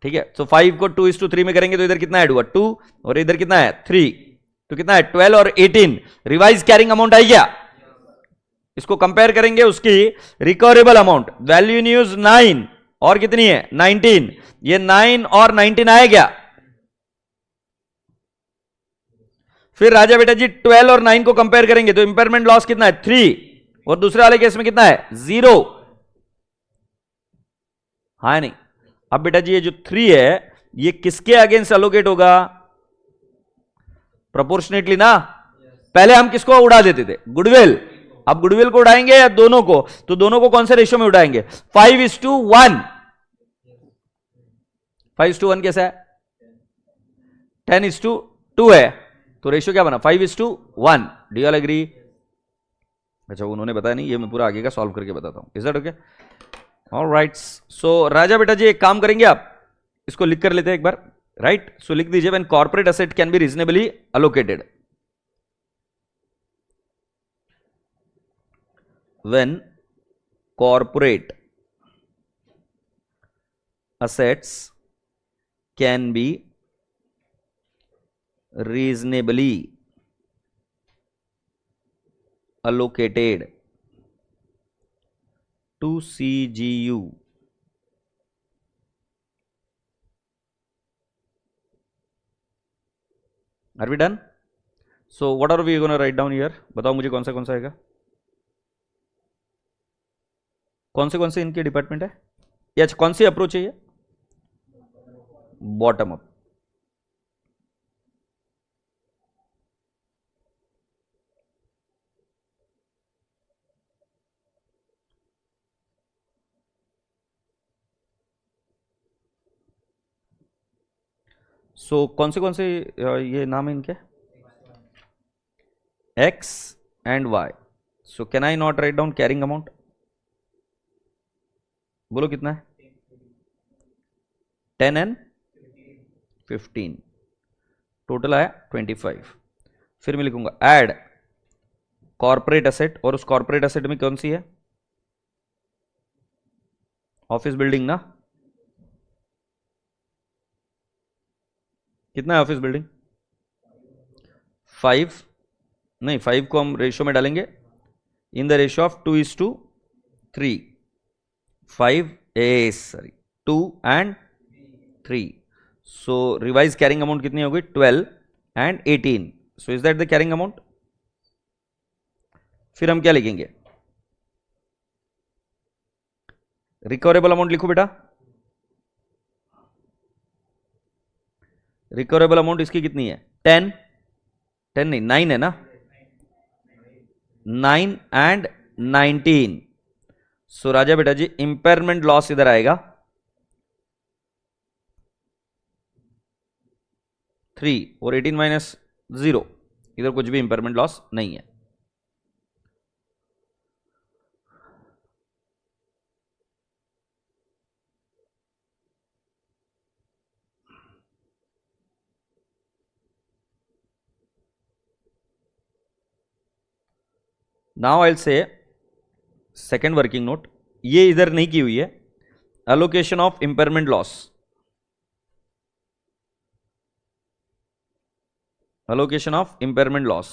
ठीक है। तो 5 को 2:3 में करेंगे तो इधर कितना ऐड हुआ 2 और इधर कितना है 3, तो कितना है 12 और 18। रिवाइज कैरिंग अमाउंट आई क्या, इसको कंपेयर करेंगे उसकी recoverable amount, value in use 9 और कितनी है 19, ये 9 और 19 आए क्या। फिर राजा बेटा जी 12 और 9 को कंपेयर करेंगे तो इंपेयरमेंट लॉस कितना है 3 और दूसरे वाले केस में कितना है 0, हाँ नहीं। अब बेटा जी ये जो 3 है ये किसके अगेंस्ट एलोकेट होगा, प्रोपोर्शनेटली ना। पहले हम किसको उड़ा देते थे गुडविल, अब गुडविल को उड़ाएंगे या दोनों को, तो दोनों को कौन से रेशियो में उड़ाएंगे 5:1। 5:1 कैसा है 10:2 है, तो रेशियो क्या बना 5:1। Do you all agree. अच्छा उन्होंने बताया नहीं, ये मैं पूरा आगे का सॉल्व करके बताता हूं, इज दैट ओके। ऑलराइट। सो राजा बेटा जी एक काम करेंगे, आप इसको लिख कर लेते हैं एक बार, राइट। सो लिख दीजिए when corporate asset can be reasonably allocated, when corporate assets can be reasonably allocated to CGU. Are we done? So what are we going to write down here? बताओ मुझे कौन सा आएगा, कौन से इनके डिपार्टमेंट है ये, अच्छा कौन सी अप्रोच है ये बॉटम अप। सो कौन से ये नाम है इनके X and Y. So can I not write down carrying amount, बोलो कितना है 10 एंड 15, टोटल आया 25। फिर मैं लिखूंगा ऐड कॉर्पोरेट एसेट, और उस कॉर्पोरेट एसेट में कौन सी है ऑफिस बिल्डिंग ना, कितना है ऑफिस बिल्डिंग 5, नहीं 5 को हम रेशियो में डालेंगे इन the ratio of 2:3, 5 sorry 2 and 3। So revise carrying amount कितनी होगी 12 and 18। So is that the carrying amount. फिर हम क्या लिखेंगे रिकवरेबल अमाउंट लिखो बेटा, रिकवरेबल अमाउंट इसकी कितनी है 10 नहीं 9 है ना, 9 and 19। सो राजा बेटा जी इंपेयरमेंट लॉस इधर आएगा 3 और 18 - 0, इधर कुछ भी इंपेयरमेंट लॉस नहीं है। Now I will say second working note, ये इधर नहीं की हुई है, allocation of impairment loss, allocation of impairment loss।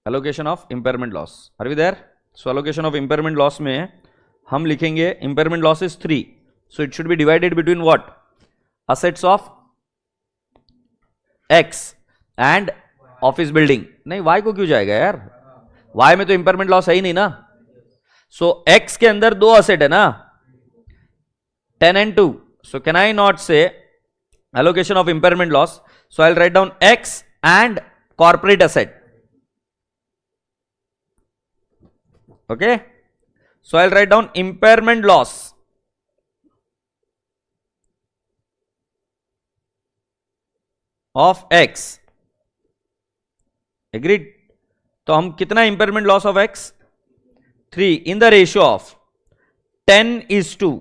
Allocation of impairment loss, are we there? So allocation of impairment loss में हम लिखेंगे impairment loss is 3, so it should be divided between what? Assets of X and office building. नहीं, Y को क्यों जाएगा यार, Y में तो इम्पेयरमेंट लॉस है ही नहीं ना। सो एक्स के अंदर दो असेट है ना, 10 and 2. So can I not say allocation of impairment loss? So I'll write down X and corporate asset. Okay. So I'll write down impairment loss of X. Agreed? तो हम कितना impairment loss of X? 3 in the ratio of 10:2.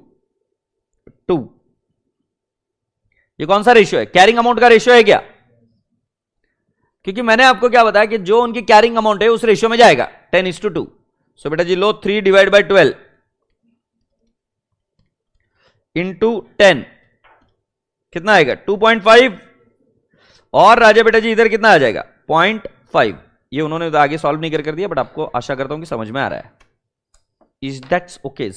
ये कौन सा ratio है? Carrying amount का ratio है क्या? क्योंकि मैंने आपको क्या बताया कि जो उनकी कैरिंग अमाउंट है उस रेशियो में जाएगा 10:2. सो बेटा जी लो 3 डिवाइड बाय 12 इंटू 10 कितना आएगा? 2.5. और राजा बेटा जी इधर कितना आ जाएगा? 0.5. ये उन्होंने आगे सॉल्व नहीं कर दिया, बट आपको आशा करता हूं कि समझ में आ रहा है. Is that okay?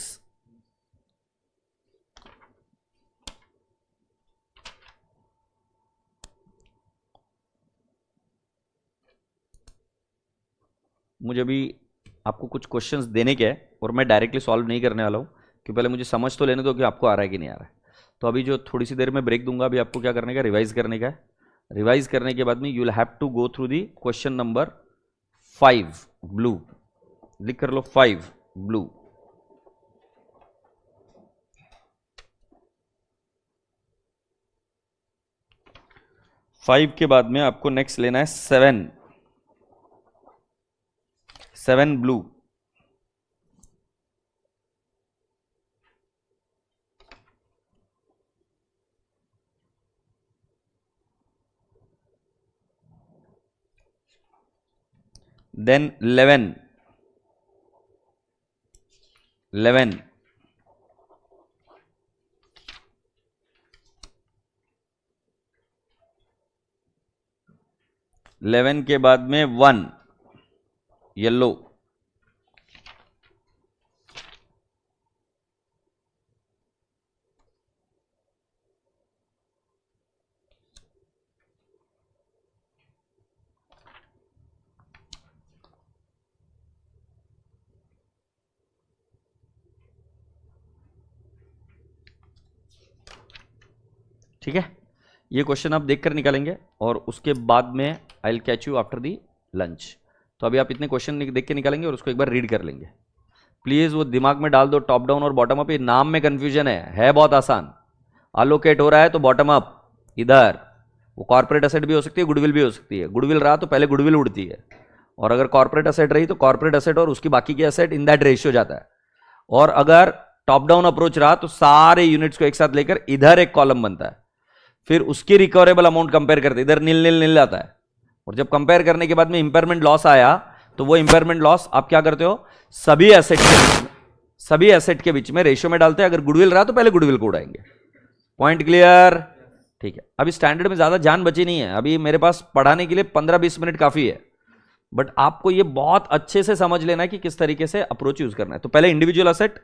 मुझे अभी आपको कुछ क्वेश्चंस देने के हैं और मैं डायरेक्टली सॉल्व नहीं करने वाला हूँ, कि पहले मुझे समझ तो लेने दो कि आपको आ रहा है कि नहीं आ रहा है. तो अभी जो थोड़ी सी देर में ब्रेक दूंगा, अभी आपको क्या करने का? रिवाइज करने का है. रिवाइज करने के बाद में you will have to go through the question number 5 blue. लिख कर लो 5 ब्लू. फाइव के बाद में आपको नेक्स्ट लेना है 7 ब्लू. देन 11 के बाद में 1 येलो. ठीक है, ये क्वेश्चन आप देखकर निकालेंगे और उसके बाद में I will catch you after the lunch. तो अभी आप इतने क्वेश्चन देख के निकालेंगे और उसको एक बार रीड कर लेंगे. प्लीज वो दिमाग में डाल दो, टॉप डाउन और बॉटम अप. ये नाम में कंफ्यूजन है बहुत आसान. अलोकेट हो रहा है तो बॉटम अप इधर. वो कॉर्पोरेट एसेट भी हो सकती है, गुडविल भी हो सकती है. गुडविल रहा तो पहले गुडविल उड़ती है, और अगर कॉर्पोरेट एसेट रही तो कॉर्पोरेट एसेट और उसकी बाकी के एसेट इन दैट रेशियो जाता है. और अगर टॉप डाउन अप्रोच रहा तो सारे यूनिट्स को एक साथ लेकर इधर एक कॉलम बनता है. फिर उसकी रिकवरेबल अमाउंट कंपेयर करते, इधर नील नील नील आता है. और जब कंपेयर करने के बाद में इंपेयरमेंट लॉस आया तो वो इंपेयरमेंट लॉस आप क्या करते हो? सभी एसेट के बीच में रेशियो में डालते हैं. अगर गुडविल रहा तो पहले गुडविल को उड़ाएंगे. Point clear? ठीक है. अभी स्टैंडर्ड में ज्यादा जान बची नहीं है, अभी मेरे पास पढ़ाने के लिए 15-20 मिनट काफी है, बट आपको ये बहुत अच्छे से समझ लेना है कि किस तरीके से अप्रोच यूज करना है. तो पहले इंडिविजुअल एसेट,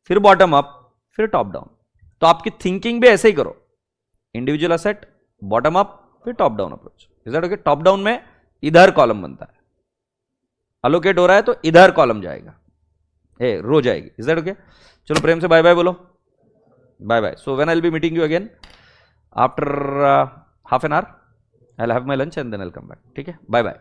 फिर बॉटम अप, फिर टॉप डाउन. तो आपकी थिंकिंग भी ऐसे ही करो, इंडिविजुअल एसेट, बॉटम अप, फिर top down approach. Is that okay? Top down में इधर कॉलम बनता है, अलोकेट हो रहा है तो इधर कॉलम जाएगा, रो जाएगी. Is that okay? चलो प्रेम से बाय बाय बोलो. Bye bye. So when I will be meeting you again after half an hour, I will have my lunch and then I will come back. ठीक है, bye bye.